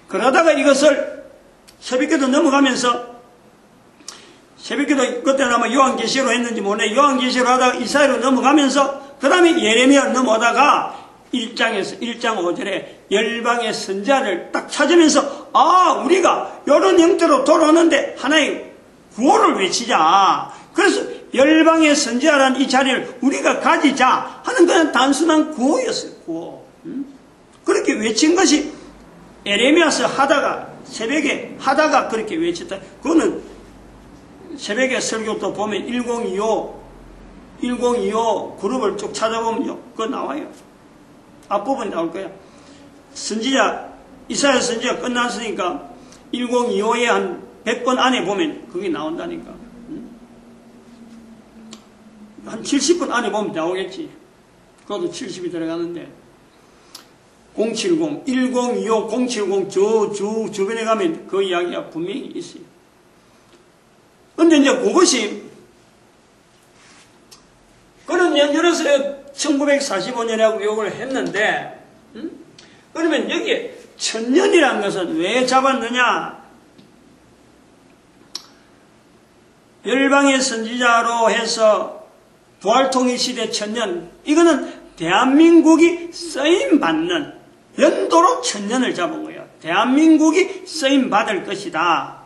그러다가 이것을 새벽기도 넘어가면서 새벽기도 그때는 아마 요한계시로 했는지 모르네. 요한계시로 하다가 이사야로 넘어가면서 그 다음에 예레미야로 넘어오다가 1장에서 1장 5절에 열방의 선자를 딱 찾으면서 우리가 이런 형태로 돌아오는데 하나의 구호를 외치자. 그래서 열방의 선자라는 이 자리를 우리가 가지자 하는 그냥 단순한 구호였어요. 구호. 그렇게 외친 것이 예레미야서 하다가 새벽에 하다가 그렇게 외쳤다. 그거는 새벽에 설교도 보면 1025 그룹을 쭉 찾아보면요. 그거 나와요. 앞부분이 나올 거야. 선지자, 이사야 선지자 끝났으니까 1025에 한 100번 안에 보면 그게 나온다니까. 한 70번 안에 보면 나오겠지. 그것도 70이 들어가는데. 070, 1025, 070 주변에 가면 그 이야기가 분명히 있어요. 근데 이제 그것이 그런 연결해서 1945년이라고 욕을 했는데 그러면 여기에 1000년이라는 것은 왜 잡았느냐? 열방의 선지자로 해서 부활통일시대 1000년 이거는 대한민국이 쓰임받는 연도로 1000년을 잡은 거예요. 대한민국이 쓰임받을 것이다.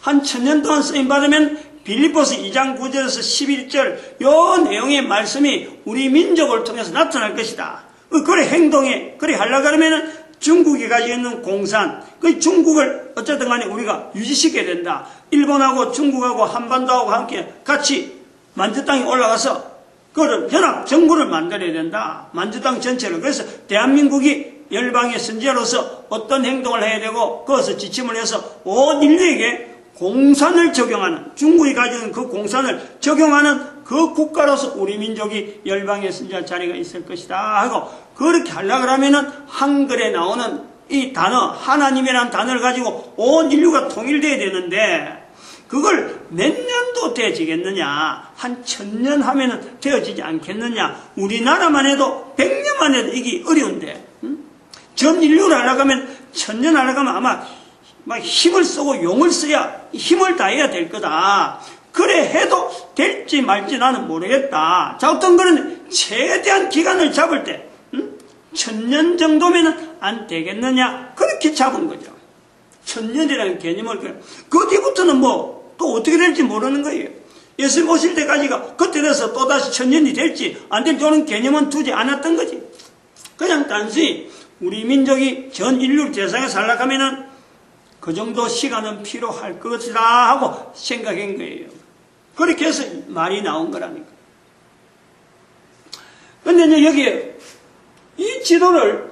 한 1000년 동안 쓰임받으면 빌립보서 2장 9절에서 11절 요 내용의 말씀이 우리 민족을 통해서 나타날 것이다. 그래 행동에 그래 하려고 하면 중국이 가지고 있는 공산 그 중국을 어쨌든 간에 우리가 유지시켜야 된다. 일본하고 중국하고 한반도하고 함께 같이 만주 땅에 올라가서 그걸 연합 정부를 만들어야 된다. 만주 땅 전체를. 그래서 대한민국이 열방의 선지자로서 어떤 행동을 해야 되고 그것을 지침을 해서 온 인류에게 공산을 적용하는 중국이 가지는 그 공산을 적용하는 그 국가로서 우리 민족이 열방의 선지자 자리가 있을 것이다 하고 그렇게 하려고 하면은 한글에 나오는 이 단어 하나님이라는 단어를 가지고 온 인류가 통일돼야 되는데 그걸 몇 년도 되어지겠느냐 한 1000년 하면은 되어지지 않겠느냐 우리나라만 해도 100년만 해도 이게 어려운데 전 인류를 하려고 하면 1000년 하려고 하면 아마 막 힘을 쓰고 용을 써야 힘을 다해야 될 거다. 그래 해도 될지 말지 나는 모르겠다. 자 어떤 거는 최대한 기간을 잡을 때 1000년 정도면 안 되겠느냐, 그렇게 잡은 거죠. 1000년이라는 개념을. 그 뒤부터는 뭐 또 어떻게 될지 모르는 거예요. 예수님 오실 때까지가 그때 돼서 또다시 1000년이 될지 안 될지 그런 개념은 두지 않았던 거지. 그냥 단순히 우리 민족이 전 인류 대상에 살락하면은 그 정도 시간은 필요할 것이다 하고 생각한 거예요. 그렇게 해서 말이 나온 거라니까. 근데 이제 여기에 이 지도를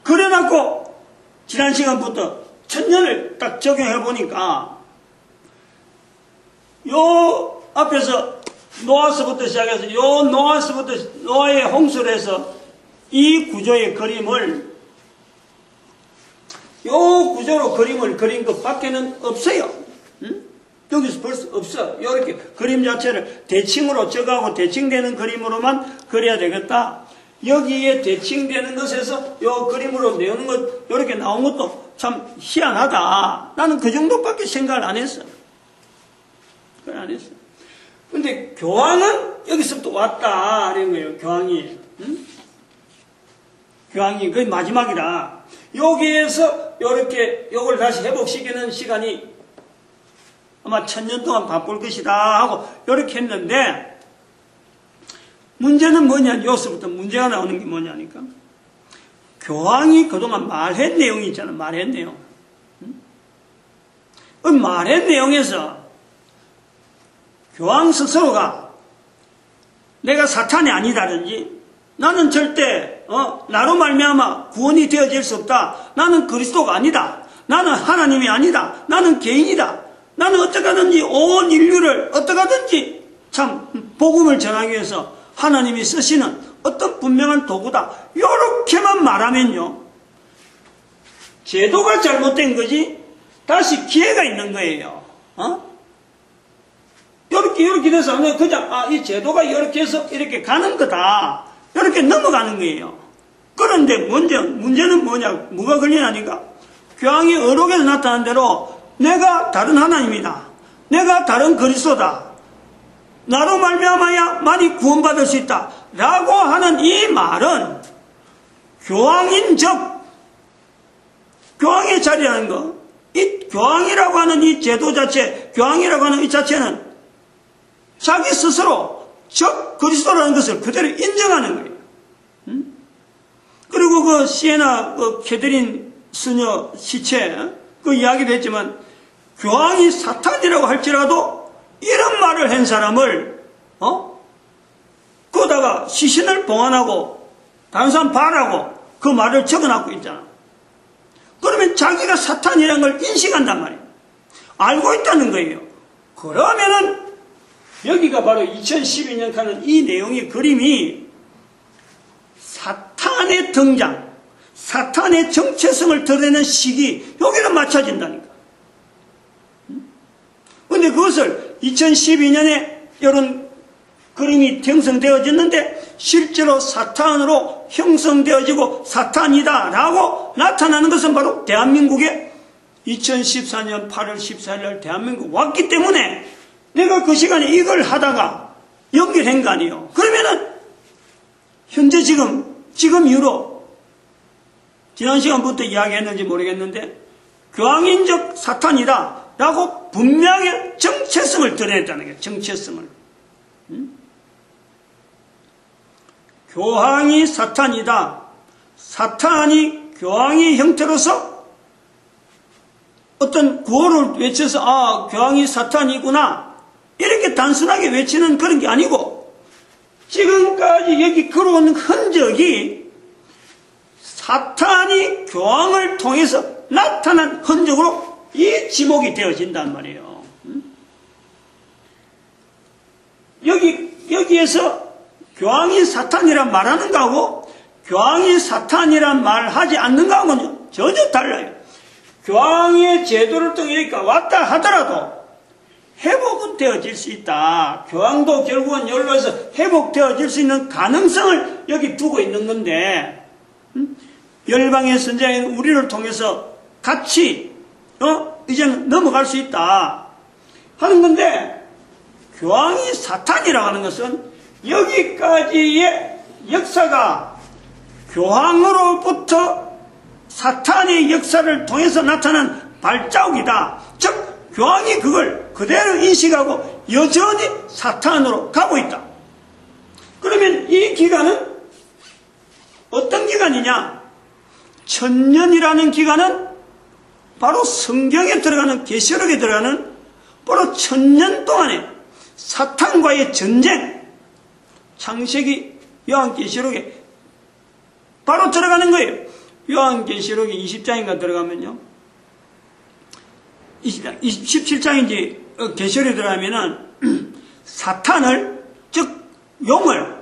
그려놓고 지난 시간부터 1000년을 딱 적용해 보니까 요 앞에서 노아서부터 시작해서 요 노아의 홍수를 해서 이 구조의 그림을 요 구조로 그림을 그린 것 밖에는 없어요. 여기서 벌써 없어. 이렇게 그림 자체를 대칭으로 적하고 대칭되는 그림으로만 그려야 되겠다. 여기에 대칭되는 것에서 요 그림으로 내오는 것, 이렇게 나온 것도 참 희한하다. 나는 그 정도밖에 생각을 안 했어. 그걸 안 했어. 근데 교황은 여기서부터 왔다. 이런 거예요, 교황이. 교황이 거의 마지막이다. 여기에서 이렇게 요걸 다시 회복시키는 시간이 아마 1000년 동안 바쁠 것이다 하고 이렇게 했는데, 문제는 뭐냐, 여기서부터 문제가 나오는 게 뭐냐니까. 교황이 그동안 말한 내용이 있잖아, 말한 내용. 그 말한 내용에서 교황 스스로가 내가 사탄이 아니다든지, 나는 절대 나로 말미암아 구원이 되어질 수 없다, 나는 그리스도가 아니다, 나는 하나님이 아니다, 나는 개인이다, 나는 어떡하든지 온 인류를 어떡하든지 참 복음을 전하기 위해서 하나님이 쓰시는 어떤 분명한 도구다, 이렇게만 말하면요, 제도가 잘못된 거지 다시 기회가 있는 거예요. 이렇게 돼서 그냥 이 제도가 이렇게 해서 이렇게 가는 거다, 이렇게 넘어가는 거예요. 그런데 문제는 뭐가 걸리냐니까, 교황이 어록에서 나타난 대로 내가 다른 하나님이다, 내가 다른 그리스도다, 나로 말미암아야 많이 구원받을 수 있다 라고 하는 이 말은 교황의 자리라는 거, 이 교황이라고 하는 이 제도 자체, 교황이라고 하는 이 자체는 자기 스스로 그리스도라는 것을 그대로 인정하는 거예요. 그리고 그 시에나 캐드린 수녀 시체 그 이야기도 했지만, 교황이 사탄이라고 할지라도 이런 말을 한 사람을 거기다가 시신을 봉안하고 다른 사람 발하고 그 말을 적어놨고 있잖아. 그러면 자기가 사탄이라는 걸 인식한단 말이에요. 알고 있다는 거예요. 그러면은 여기가 바로 2012년 하는 이 내용의 그림이 사탄의 등장, 사탄의 정체성을 드러내는 시기, 여기는 맞춰진다니까. 근데 그것을 2012년에 이런 그림이 형성되어졌는데, 실제로 사탄으로 형성되어지고 사탄이다 라고 나타나는 것은 바로 대한민국에 2014년 8월 14일 날 대한민국 왔기 때문에 내가 그 시간에 이걸 하다가 연결한 거 아니에요. 그러면은 현재 지금 이후로 지난 시간부터 이야기했는지 모르겠는데, 교황인적 사탄이다 라고 분명히 정체성을 드러냈다는 거예요. 정체성을. 교황이 사탄이다, 사탄이 교황의 형태로서 어떤 구호를 외쳐서 교황이 사탄이구나 이렇게 단순하게 외치는 그런 게 아니고, 지금까지 여기 걸어온 흔적이 사탄이 교황을 통해서 나타난 흔적으로 이 지목이 되어진단 말이에요. 여기에서 교황이 사탄이란 말하는 거하고 교황이 사탄이란 말 하지 않는 거하고는 전혀 달라요. 교황의 제도를 통해 여기까지 왔다 하더라도 회복은 되어질 수 있다. 교황도 결국은 연로해서 회복되어질 수 있는 가능성을 여기 두고 있는 건데, 열방의 선자인 우리를 통해서 같이 이제는 넘어갈 수 있다 하는 건데, 교황이 사탄이라고 하는 것은 여기까지의 역사가 교황으로부터 사탄의 역사를 통해서 나타난 발자국이다. 즉 교황이 그걸 그대로 인식하고 여전히 사탄으로 가고 있다. 그러면 이 기간은 어떤 기간이냐? 천년이라는 기간은 바로 성경에 들어가는, 계시록에 들어가는 바로 천년 동안의 사탄과의 전쟁, 창세기, 요한계시록에 바로 들어가는 거예요. 요한계시록이 20장인가 들어가면요, 17장인지 계시록에 들어가면은 사탄을, 즉 용을,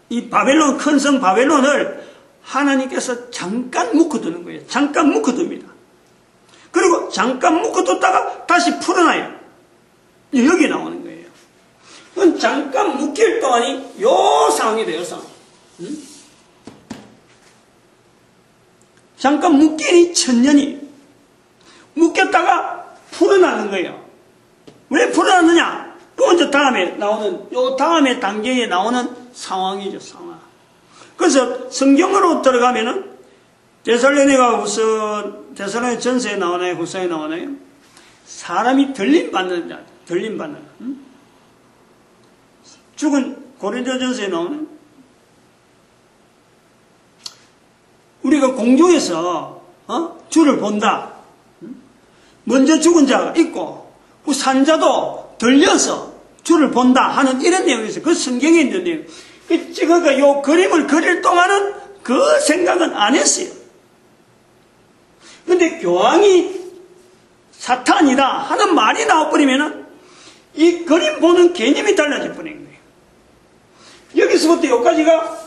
이 바벨론, 큰 성 바벨론을 하나님께서 잠깐 묶어두는 거예요. 잠깐 묶어둡니다. 그리고 잠깐 묶어뒀다가 다시 풀어놔요. 여기 나오는 거예요. 그건 잠깐 묶일 동안이 요 상황이 돼요, 상황. 잠깐 묶이니 천년이 묶였다가 풀어나는 거예요. 왜 풀어나느냐? 그건 이제 다음에 나오는, 요 다음에 단계에 나오는 상황이죠, 상황. 그래서 성경으로 들어가면은 데살로니가 후서, 데살로니 전서에 나오나요? 후서에 나오나요? 사람이 들림받는 자, 들림받는. 죽은 고린도전서에 나오는, 우리가 공중에서 주를 본다. 먼저 죽은 자가 있고 그 산자도 들려서 주를 본다 하는 이런 내용이 있어요. 그 성경에 있는 내용. 그러니까 요 그림을 그릴 동안은 그 생각은 안 했어요. 근데 교황이 사탄이다 하는 말이 나와버리면은 이 그림 보는 개념이 달라질 뻔한 거예요. 여기서부터 여기까지가,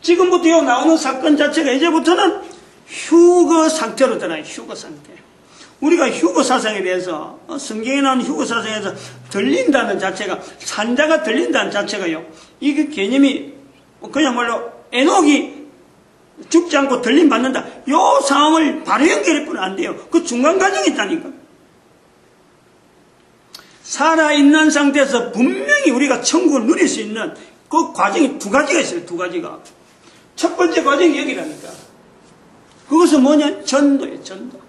지금부터 요 나오는 사건 자체가 이제부터는 휴거 상태로 들어가요. 휴거 상태. 우리가 휴거 사상에 대해서, 성경에 나오는 휴거 사상에서 들린다는 자체가, 산자가 들린다는 자체가요, 이게 개념이 그야말로 에녹이 죽지 않고 들림 받는다, 요 상황을 바로 연결해보면 안 돼요. 그 중간 과정이 있다니까. 살아있는 상태에서 분명히 우리가 천국을 누릴 수 있는 그 과정이 두 가지가 있어요. 두 가지가. 첫 번째 과정이 여기라니까. 그것은 뭐냐? 전도예요. 전도.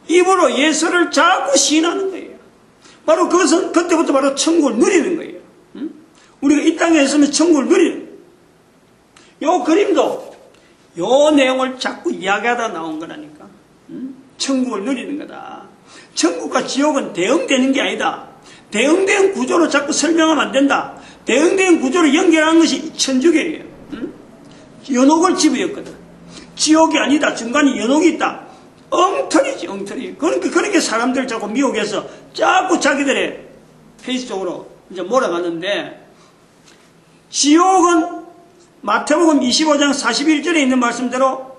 입으로 예수를 자꾸 시인하는 거예요. 바로 그것은 그때부터 바로 천국을 누리는 거예요. 우리가 이 땅에 있으면 천국을 누리는 거예요. 요 그림도 요 내용을 자꾸 이야기하다 나온 거라니까. 천국을 누리는 거다. 천국과 지옥은 대응되는 게 아니다. 대응된 구조로 자꾸 설명하면 안 된다. 대응된 구조로 연결하는 것이 천주교예요. 연옥을 집어였거든. 지옥이 아니다. 중간에 연옥이 있다. 엉터리지, 엉터리. 그렇게 사람들 자꾸 미혹해서 자꾸 자기들의 페이스 쪽으로 이제 몰아가는데, 지옥은 마태복음 25장 41절에 있는 말씀대로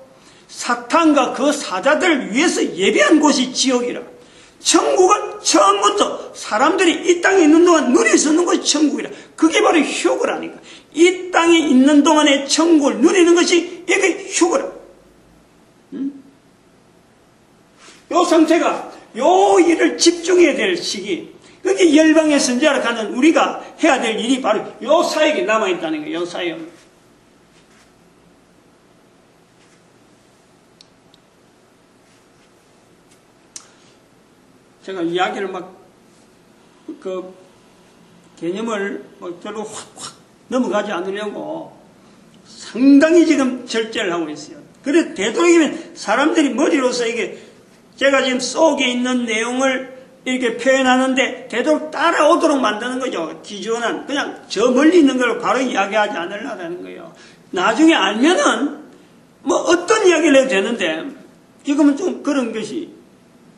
사탄과 그 사자들을 위해서 예비한 곳이 지옥이라. 천국은 처음부터 사람들이 이 땅에 있는 동안 누릴 수 있는 것이 천국이라. 그게 바로 휴거라니까. 이 땅에 있는 동안에 천국을 누리는 것이 이게 휴거라. 요 상태가, 요 일을 집중해야 될 시기, 그게 열방의 선지자로 가는 우리가 해야 될 일이 바로 요 사역에 남아있다는 거예요. 요 사역. 제가 이야기를 개념을 별로 확 넘어가지 않으려고 상당히 지금 절제를 하고 있어요. 그래, 되도록이면 사람들이 머리로서 이게 제가 지금 속에 있는 내용을 이렇게 표현하는데 되도록 따라오도록 만드는 거죠. 기존한, 그냥 저 멀리 있는 걸 바로 이야기하지 않으려는 거예요. 나중에 알면은 뭐 어떤 이야기를 해도 되는데, 지금은 좀 그런 것이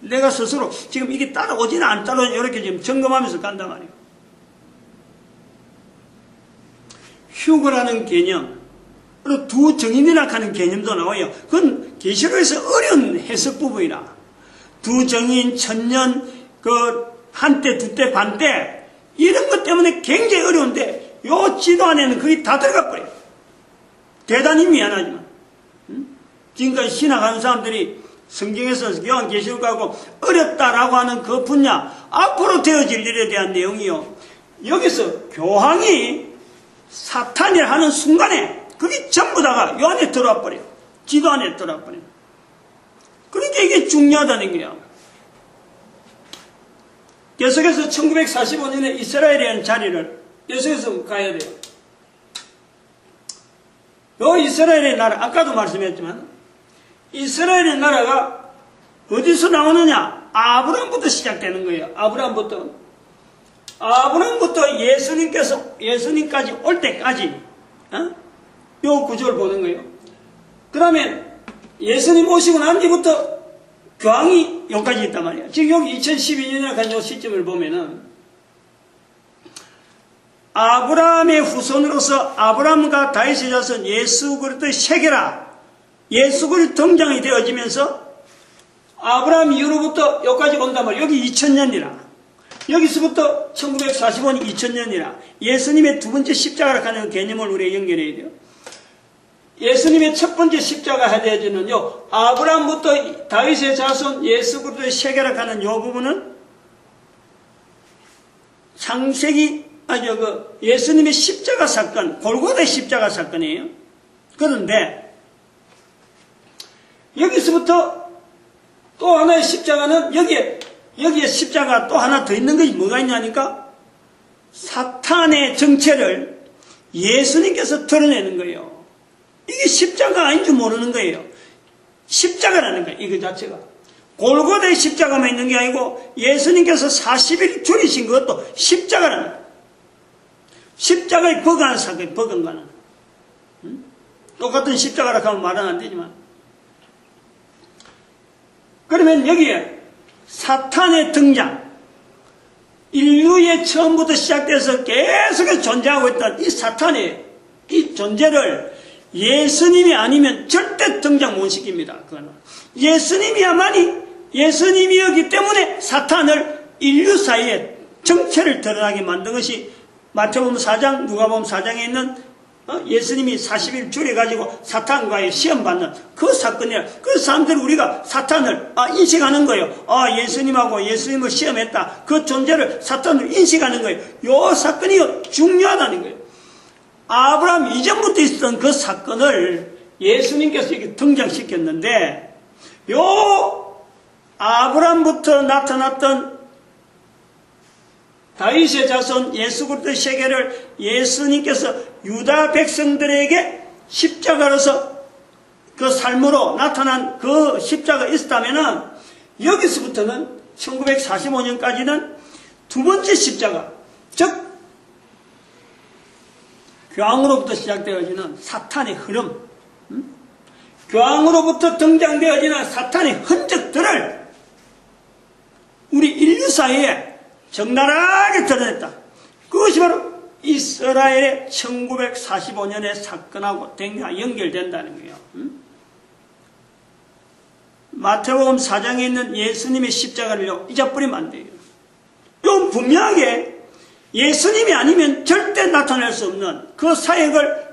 내가 스스로 지금 이게 따라오지는 안 따라오지, 이렇게 지금 점검하면서 간단 말이에요. 휴거라는 개념, 그리고 두 정인이라 하는 개념도 나와요. 그건 계시록에서 어려운 해석 부분이라. 두 정인, 천년, 한때, 두때, 반때, 이런 것 때문에 굉장히 어려운데, 요 지도 안에는 거의 다 들어가 버려요. 대단히 미안하지만. 지금까지 신학하는 사람들이 성경에서 요한계시록하고 어렵다라고 하는 그 분야, 앞으로 되어질 일에 대한 내용이요. 여기서 교황이 사탄이라 하는 순간에 그게 전부 다가 요 안에 들어와 버려요. 지도 안에 들어와 버려요. 그러니까 이게 중요하다는 거야. 계속해서 1945년에 이스라엘이라는 자리를 계속해서 가야 돼요. 요 이스라엘의 나라, 아까도 말씀했지만 이스라엘의 나라가 어디서 나오느냐? 아브라함부터 시작되는 거예요. 아브라함부터 예수님까지 올 때까지 요 구조를 보는 거예요. 그 다음에 예수님 오시고 난 뒤부터 교황이 여기까지 있단 말이에요. 지금 여기 2012년에 간 요 시점을 보면은 아브라함의 후손으로서 아브라함과 다윗의 자손 예수 그리스도의 세계라 예수 그리스도 등장이 되어지면서 아브라함 이후로부터 여기까지 온단 말이에요. 여기 2000년이라 여기서부터 1945년 2000년이라 예수님의 두 번째 십자가라 하는 개념을 우리가 연결해야 돼요. 예수님의 첫 번째 십자가 되어지는요, 아브라함부터 다윗의 자손 예수 그리스도의 세계라 하는 요 부분은 창세기 예수님의 십자가 사건, 골고다 십자가 사건이에요. 그런데 여기서부터 또 하나의 십자가는 여기에 십자가 또 하나 더 있는 것이 뭐가 있냐니까 사탄의 정체를 예수님께서 드러내는 거예요. 이게 십자가 아닌 줄 모르는 거예요. 십자가라는 거예요. 이거 자체가. 골고다의 십자가만 있는 게 아니고 예수님께서 40일 줄이신 것도 십자가라는 거예요. 십자가에 버가는 사건이 버금가는. 똑같은 십자가라 하면 말은 안 되지만. 그러면 여기에 사탄의 등장, 인류의 처음부터 시작돼서 계속 존재하고 있던 이 사탄의 이 존재를 예수님이 아니면 절대 등장 못 시킵니다. 그거는. 예수님이었기 때문에 사탄을 인류 사이에 정체를 드러나게 만든 것이 마태복음 4장, 누가복음 4장에 있는 예수님이 40일 줄여가지고 사탄과의 시험받는 그 사건이라. 그 사람들이 우리가 사탄을 인식하는 거예요. 예수님하고 예수님을 시험했다. 그 존재를 사탄을 인식하는 거예요. 요 사건이 중요하다는 거예요. 아브라함 이전부터 있었던 그 사건을 예수님께서 이렇게 등장시켰는데, 요 아브라함부터 나타났던 다윗의 자손 예수 그리스도의 세계를 예수님께서 유다 백성들에게 십자가로서 그 삶으로 나타난 그 십자가 있었다면은 여기서부터는 1945년까지는 두 번째 십자가, 즉 교황으로부터 시작되어지는 사탄의 흐름, 교황으로부터 등장되어지는 사탄의 흔적들을 우리 인류 사이에 적나라하게 드러냈다. 그것이 바로 이스라엘의 1945년의 사건하고 연결된다는 거예요. 마태복음 4장에 있는 예수님의 십자가를 잊어버리면 안 돼요. 또 분명하게 예수님이 아니면 절대 나타날 수 없는 그 사역을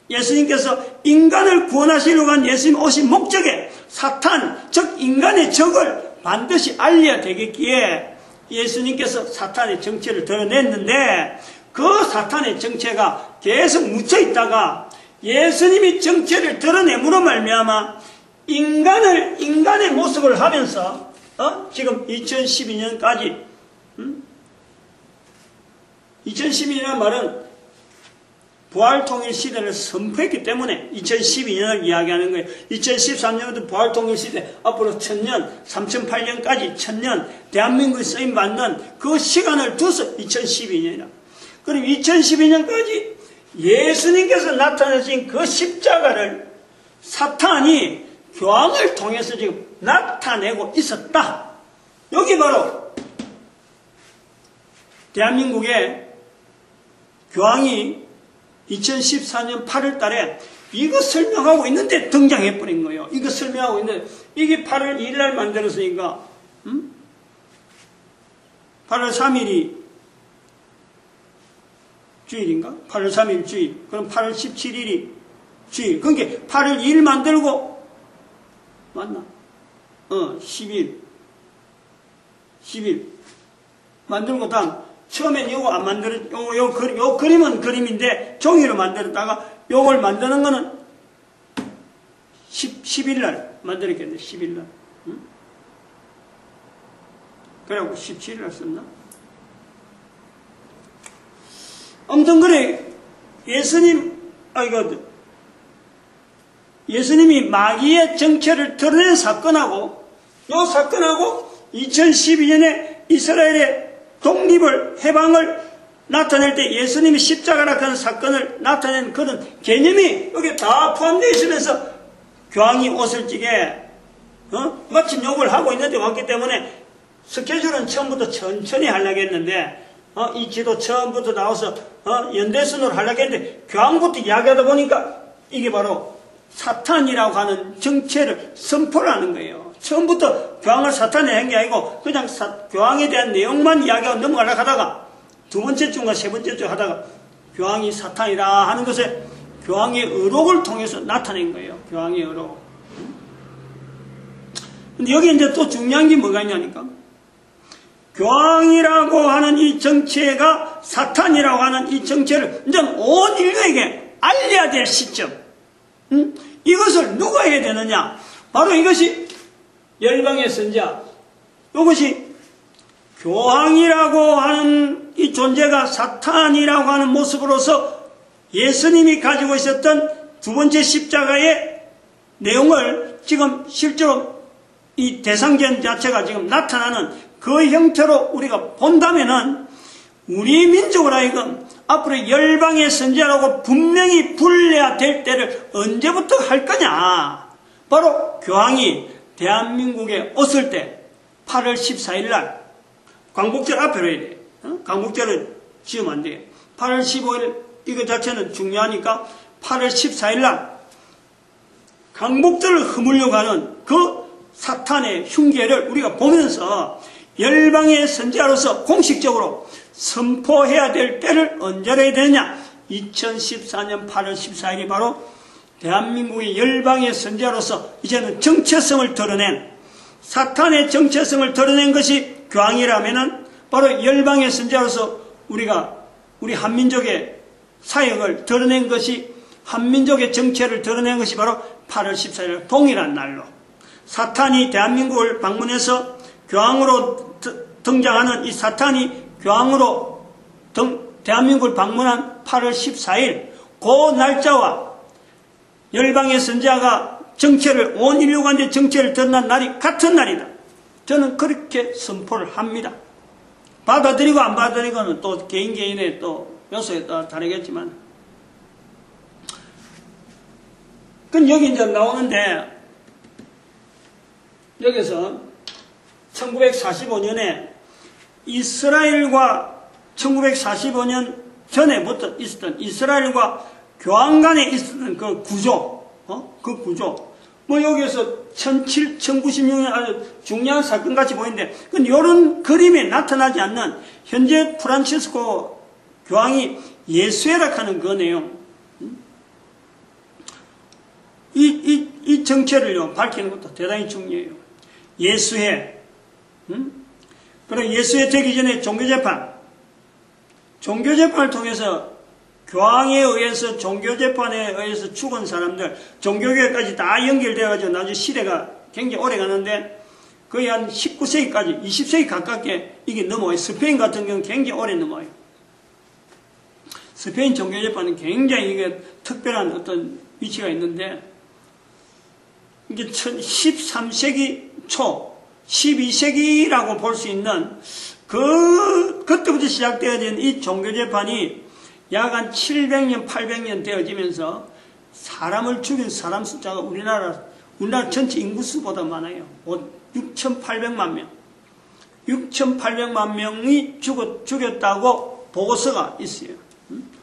예수님께서 인간을 구원하시려고 한 예수님 오신 목적에 사탄, 즉 인간의 적을 반드시 알려야 되겠기에 예수님께서 사탄의 정체를 드러냈는데, 그 사탄의 정체가 계속 묻혀있다가 예수님이 정체를 드러냄으로 말미암아 인간의 모습을 하면서 지금 2012년까지 2012년이라는 말은 부활통일 시대를 선포했기 때문에 2012년을 이야기하는 거예요. 2013년부터 부활통일 시대, 앞으로 1000년, 3008년까지 1000년 대한민국에 쓰임받는 그 시간을 둬서 2012년이라. 그럼 2012년까지 예수님께서 나타내신 그 십자가를 사탄이 교황을 통해서 지금 나타내고 있었다. 여기 바로 대한민국의 교황이 2014년 8월 달에 이거 설명하고 있는데 등장해버린 거예요. 이거 설명하고 있는데, 이게 8월 2일 날 만들었으니까, 8월 3일이 주일인가? 8월 3일 주일. 그럼 8월 17일이 주일. 그러니까 8월 2일 만들고, 맞나? 10일. 만들고 다음 처음엔 요거 안 요 그림은 그림인데 종이로 만들었다가 요걸 만드는 거는 10일 날 만들었겠네. 10일 날. 응? 그래갖고 17일 날 썼나? 아무튼 그래 예수님이 마귀의 정체를 드러낸 사건하고 요 사건하고 2012년에 이스라엘의 독립을 해방을 나타낼 때 예수님이 십자가라 하는 사건을 나타낸 그런 개념이 여기 다 포함되어 있으면서 교황이 옷을 찌게 마침 욕을 하고 있는데 왔기 때문에 스케줄은 처음부터 천천히 하려고 했는데 이 지도 처음부터 나와서 연대순으로 하려고 했는데 교황부터 이야기하다 보니까 이게 바로 사탄이라고 하는 정체를 선포를 하는 거예요. 처음부터 교황을 사탄에 한 게 아니고 그냥 교황에 대한 내용만 이야기하고 넘어가려고 하다가 두 번째 주인가 세 번째 주 하다가 교황이 사탄이라 하는 것을 교황의 의록을 통해서 나타낸 거예요. 교황의 의록. 근데 여기 이제 또 중요한 게 뭐가 있냐니까 교황이라고 하는 이 정체가 사탄이라고 하는 이 정체를 이제 온 인류에게 알려야 될 시점. 이것을 누가 해야 되느냐? 바로 이것이 열방의 선지자. 이것이 교황이라고 하는 이 존재가 사탄이라고 하는 모습으로서 예수님이 가지고 있었던 두 번째 십자가의 내용을 지금 실제로 이 대상전 자체가 지금 나타나는 그 형태로 우리가 본다면은 우리 민족으로 하여금 앞으로 열방의 선지자라고 분명히 불려야 될 때를 언제부터 할 거냐? 바로 교황이 대한민국에 왔을 때 8월 14일 날 광복절 앞에로 해야 돼. 광복절을 지으면 안 돼. 8월 15일 이거 자체는 중요하니까 8월 14일 날 광복절을 허물려고 하는 그 사탄의 흉계를 우리가 보면서 열방의 선지자로서 공식적으로 선포해야 될 때를 언제로 해야 되느냐? 2014년 8월 14일이 바로 대한민국의 열방의 선지자로서 이제는 정체성을 드러낸 사탄의 정체성을 드러낸 것이 교황이라면은 바로 열방의 선지자로서 우리 한민족의 사역을 드러낸 것이 한민족의 정체를 드러낸 것이 바로 8월 14일 동일한 날로 사탄이 대한민국을 방문해서 교황으로 등장하는 이 사탄이 교황으로 대한민국을 방문한 8월 14일 그 날짜와 열방의 선지자가 정체를 온 인류관의 정체를 드러난 날이 같은 날이다. 저는 그렇게 선포를 합니다. 받아들이고 안 받아들이고는 또 개인의 또 요소에 따라 다르겠지만 그럼 여기 이제 나오는데 여기서 1945년에 이스라엘과 1945년 전에부터 있었던 이스라엘과 교황 간에 있었던 그 구조, 그 구조. 뭐 여기에서 1096년 아주 중요한 사건 같이 보이는데, 이런 그림에 나타나지 않는 현재 프란치스코 교황이 예수회라하는 그 내용, 이 정체를요 밝히는 것도 대단히 중요해요. 예수회, 그리고 예수회 되기 전에 종교재판을 통해서 교황에 의해서 종교재판에 의해서 죽은 사람들, 종교개혁까지 다 연결되어가지고 나중에 시대가 굉장히 오래 가는데 거의 한 19세기까지 20세기 가깝게 이게 넘어와요. 스페인 같은 경우는 굉장히 오래 넘어와요. 스페인 종교재판은 굉장히 이게 특별한 어떤 위치가 있는데 이게 13세기 초 12세기라고 볼 수 있는 그때부터 시작되어진 이 종교재판이 약 한 700년, 800년 되어지면서 사람을 죽인 사람 숫자가 우리나라 전체 인구수보다 많아요. 6,800만 명. 6,800만 명이 죽였다고 보고서가 있어요.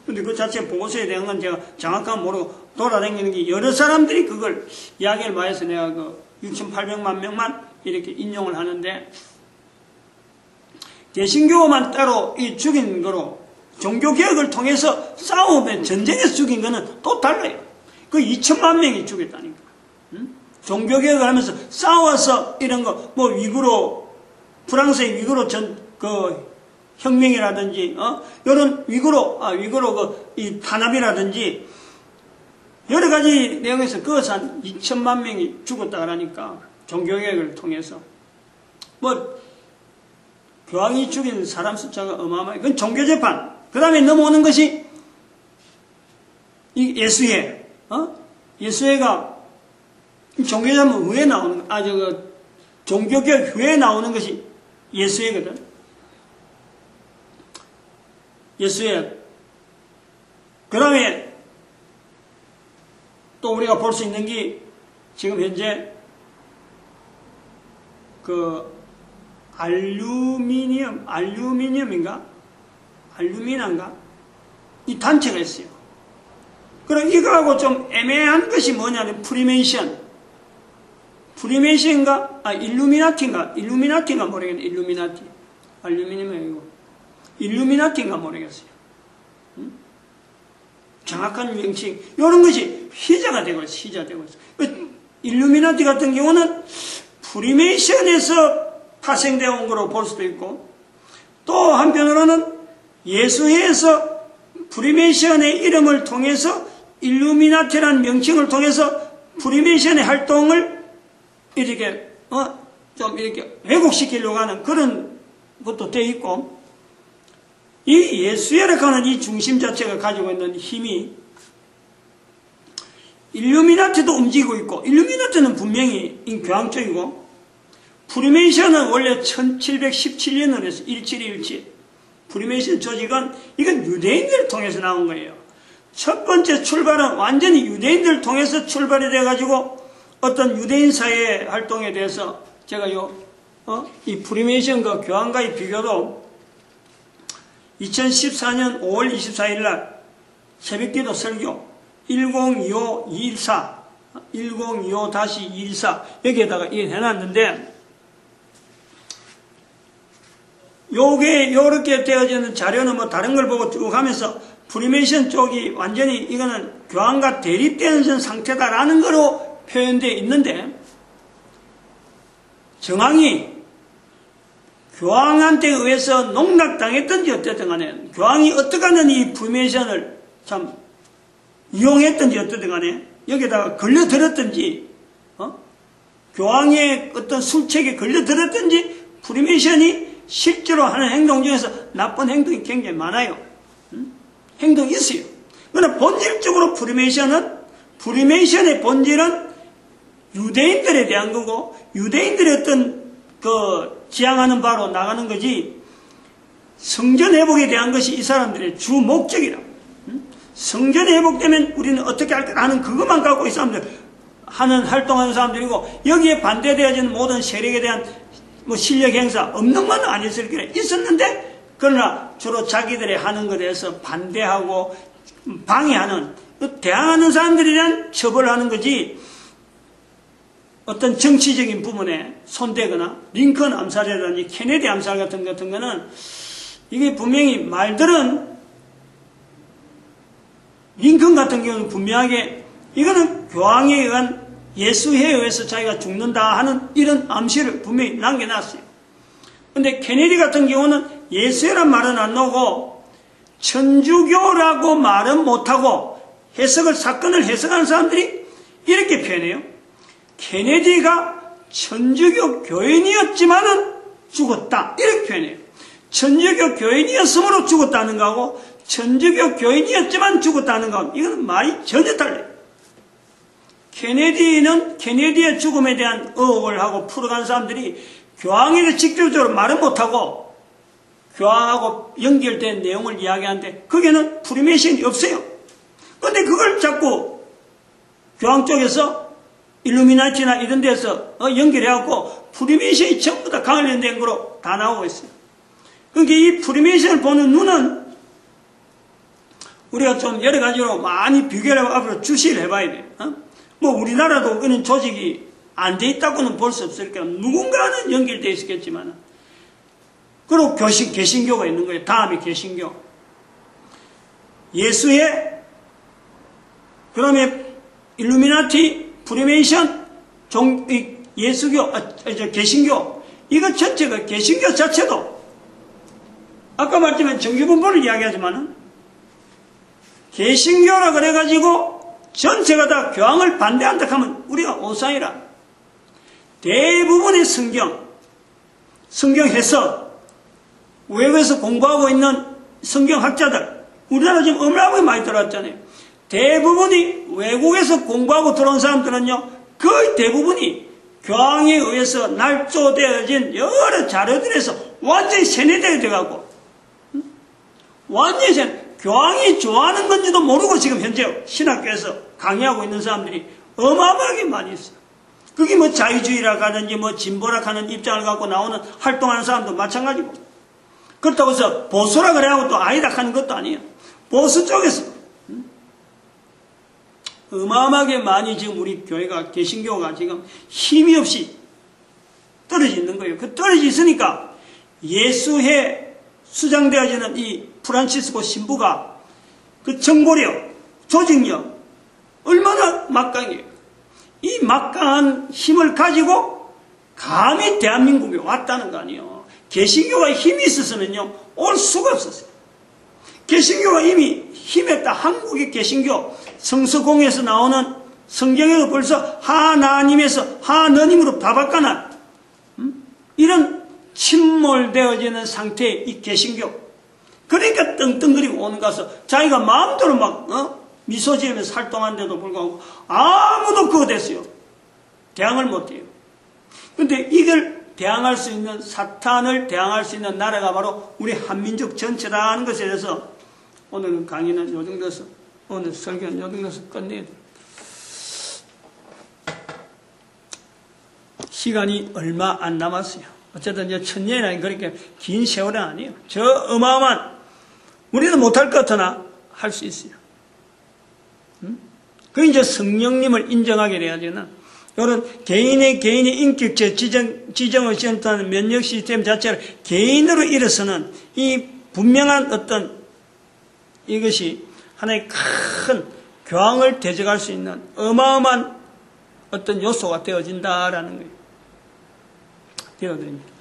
근데 그 자체 보고서에 대한 건 제가 정확하게 모르고 돌아다니는 게 여러 사람들이 그걸 이야기를 많이 해서 내가 그 6,800만 명만 이렇게 인용을 하는데 개신교만 따로 이 죽인 거로 종교개혁을 통해서 싸움에 전쟁에서 죽인 거는 또 달라요. 그 2천만 명이 죽였다니까. 종교개혁을 하면서 싸워서 이런 거, 뭐 위구르, 프랑스의 위구르 혁명이라든지, 이런 위구르 이 탄압이라든지, 여러 가지 내용에서 그것은 한 2천만 명이 죽었다 그러니까, 종교개혁을 통해서. 교황이 죽인 사람 숫자가 어마어마해. 그건 종교재판. 그 다음에 넘어오는 것이, 이 예수회. 예수회가, 종교재판 후에 나오는, 종교개혁 후에 나오는 것이 예수회거든. 예수회. 그 다음에 또 우리가 볼 수 있는 게 지금 현재 알루미늄인가? 이 단체가 있어요. 그럼 이거하고 좀 애매한 것이 뭐냐면 프리메이션인가? 일루미나티인가 모르겠네. 일루미나티인가 모르겠어요. 정확한 명칭, 이런 것이 희자가 되고 있어요. 일루미나티 같은 경우는 프리메이션에서 파생되어 온 거로 볼 수도 있고, 또 한편으로는 예수회에서 프리메이션의 이름을 통해서 일루미나티라는 명칭을 통해서 프리메이션의 활동을 이렇게 좀 이렇게 왜곡시키려고 하는 그런 것도 되어 있고, 이 예수회라고 하는 이 중심 자체가 가지고 있는 힘이 일루미나티도 움직이고 있고, 일루미나티는 분명히 교황 쪽이고, 프리메이션은 원래 1717년으로 해서 1717 프리메이션 조직은 이건 유대인들을 통해서 나온 거예요. 첫 번째 출발은 완전히 유대인들을 통해서 출발이 돼가지고 어떤 유대인 사회 활동에 대해서 제가 이 프리메이션과 교황과의 비교도 2014년 5월 24일 날 새벽기도 설교 1025-214 1025-214 여기에다가 해놨는데, 요렇게 되어지는 자료는 다른 걸 보고 쭉 하면서 프리메이션 쪽이 완전히 이거는 교황과 대립되는 상태다라는 거로 표현되어 있는데, 정황이 교황한테 의해서 농락당했든지 어쨌든 간에, 교황이 어떻게 하는 이 프리메이션을 참 이용했든지 어쨌든 간에, 여기다가 걸려들었든지, 교황의 어떤 술책에 걸려들었든지, 프리메이션이 실제로 하는 행동 중에서 나쁜 행동이 굉장히 많아요. 행동이 있어요. 그러나 본질적으로 프리메이션의 본질은 유대인들에 대한 거고, 유대인들의 어떤 지향하는 바로 나가는 거지, 성전 회복에 대한 것이 이 사람들의 주 목적이라. 성전 회복되면 우리는 어떻게 할 거라는 그것만 갖고 이 사람들 활동하는 사람들이고, 여기에 반대되어지는 모든 세력에 대한 실력 행사 없는 건 아니었을 거예요. 있었는데, 그러나 주로 자기들의 하는 것에 대해서 반대하고 방해하는, 대항하는 사람들에 대한 처벌하는 거지, 어떤 정치적인 부분에 손대거나 링컨 암살이라든지 케네디 암살 같은 거는 이게 분명히 말들은, 링컨 같은 경우는 분명하게 이거는 교황에 의한 예수회에 의해서 자기가 죽는다 하는 이런 암시를 분명히 남겨놨어요. 근데 케네디 같은 경우는 예수회란 말은 안 나오고 천주교라고 말은 못하고 사건을 해석하는 사람들이 이렇게 표현해요. 케네디가 천주교 교인이었지만은 죽었다, 이렇게 표현해요. 천주교 교인이었으므로 죽었다는 거하고 천주교 교인이었지만 죽었다는 거, 이건 말이 전혀 달라요. 케네디의 죽음에 대한 의혹을 하고 풀어간 사람들이 교황에게 직접적으로 말은 못하고 교황하고 연결된 내용을 이야기하는데, 거기에는 프리메이션이 없어요. 그런데 그걸 자꾸 교황 쪽에서 일루미나티나 이런 데서 연결해갖고 프리메이션이 전부 다 관련된 거로 다 나오고 있어요. 그러니까 이 프리메이션을 보는 눈은 우리가 좀 여러 가지로 많이 비교를 하고 앞으로 주시를 해봐야 돼요. 우리나라도 그런 조직이 안 돼 있다고는 볼 수 없으니까 누군가는 연결되어 있었겠지만, 그리고 개신교가 있는 거예요. 다음에 개신교. 예수회, 그 다음에 일루미나티, 프리메이션, 예수교, 개신교, 이거 전체가 개신교 자체도 아까 말했지만 정규분포를 이야기하지만은 개신교라 그래가지고 전체가 다 교황을 반대한다 하면 우리가 오산이라. 대부분의 성경 해석, 외국에서 공부하고 있는 성경학자들, 우리나라 지금 어마어마하게 많이 들어왔잖아요. 대부분이 외국에서 공부하고 들어온 사람들은요, 거의 대부분이 교황에 의해서 날조되어진 여러 자료들에서 완전히 세뇌되어 돼가고, 완전히 교황이 좋아하는 건지도 모르고 지금 현재 신학교에서 강의하고 있는 사람들이 어마어마하게 많이 있어요. 그게 뭐 자유주의라 하는지 뭐 진보라 하는 입장을 갖고 나오는 활동하는 사람도 마찬가지고. 그렇다고 해서 보수라 그래하고 또 아니다 하는 것도 아니에요. 보수 쪽에서 어마어마하게 많이 지금 우리 교회가, 개신교가 지금 힘이 없이 떨어져 있는 거예요. 그 떨어져 있으니까 예수회 수장되어지는 이 프란치스코 신부가 그 정보력, 조직력, 얼마나 막강해요. 이 막강한 힘을 가지고 감히 대한민국에 왔다는 거 아니에요. 개신교가 힘이 있어서는요, 올 수가 없었어요. 개신교가 이미 힘했다. 한국의 개신교, 성서공에서 나오는 성경에도 벌써 하나님에서 하느님으로 다 바꿔난 이런 침몰되어지는 상태의 이 개신교. 그러니까 떵떵거리고 오는 가서 자기가 마음대로 막 미소 지으면서 활동하는데도 불구하고 아무도 그거 됐어요. 대항을 못해요. 근데 이걸 대항할 수 있는, 사탄을 대항할 수 있는 나라가 바로 우리 한민족 전체라는 것에 대해서 오늘 강의는 요 정도에서, 오늘 설교는 요 정도에서 끝내야 돼요. 시간이 얼마 안 남았어요. 어쨌든 이제 1000년이라는 그렇게 긴 세월은 아니에요. 저 어마어마한, 우리도 못할 것 같으나 할 수 있어요. 그 이제 성령님을 인정하게 돼야 되는, 이런 개인의 인격적 지정을 시험하는 면역 시스템 자체를 개인으로 일어서는 이 분명한 어떤 이것이 하나의 큰 교황을 대적할 수 있는 어마어마한 어떤 요소가 되어진다라는 거예요. 되어드립니다.